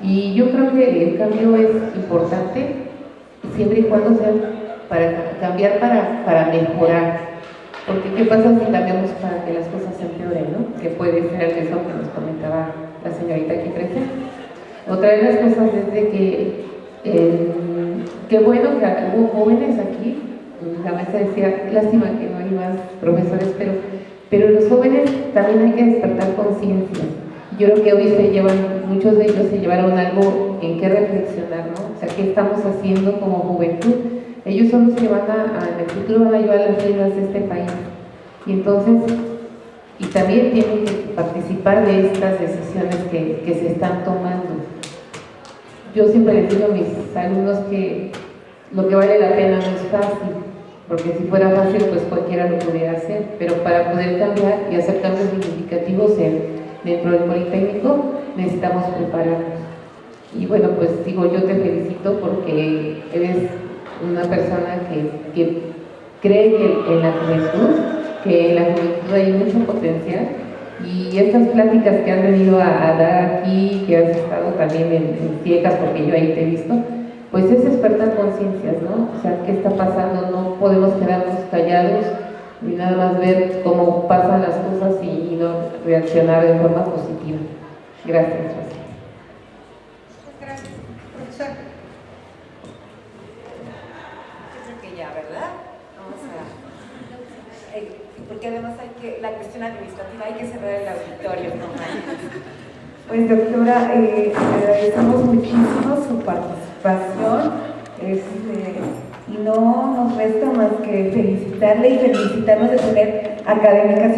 Y yo creo que el cambio es importante siempre y cuando sea para cambiar para mejorar, porque ¿qué pasa si cambiamos para que las cosas se empeoren, ¿no? Que puede ser eso que nos comentaba la señorita aquí presente. Otra de las cosas es de que qué bueno que hubo jóvenes aquí, la maestra decía, lástima que no hay más profesores, pero los jóvenes también hay que despertar conciencia. Yo creo que hoy muchos de ellos se llevaron algo en qué reflexionar, ¿no? O sea, ¿qué estamos haciendo como juventud? Ellos son los que en el futuro van a llevar las riendas de este país. Y entonces, y también tienen que participar de estas decisiones que se están tomando. Yo siempre les digo a mis alumnos que lo que vale la pena no es fácil, porque si fuera fácil, pues cualquiera lo pudiera hacer, pero para poder cambiar y hacer cambios significativos dentro del Politécnico, necesitamos prepararnos. Y bueno, pues digo, yo te felicito porque eres una persona que cree en la juventud, que en la juventud hay mucho potencial, y estas pláticas que has venido a dar aquí, que has estado también en CIECAS, porque yo ahí te he visto, pues es despertar conciencias, ¿no? O sea, ¿qué está pasando? No podemos quedarnos callados ni nada más ver cómo pasan las cosas y no reaccionar de forma positiva. Gracias, Rocío.
Gracias, profesor.
Yo creo que ya, ¿verdad? Vamos a... porque además la cuestión administrativa, hay que cerrar el auditorio, ¿no?
Pues doctora, agradecemos muchísimo su participación y no nos resta más que felicitarle y felicitarnos de tener académicas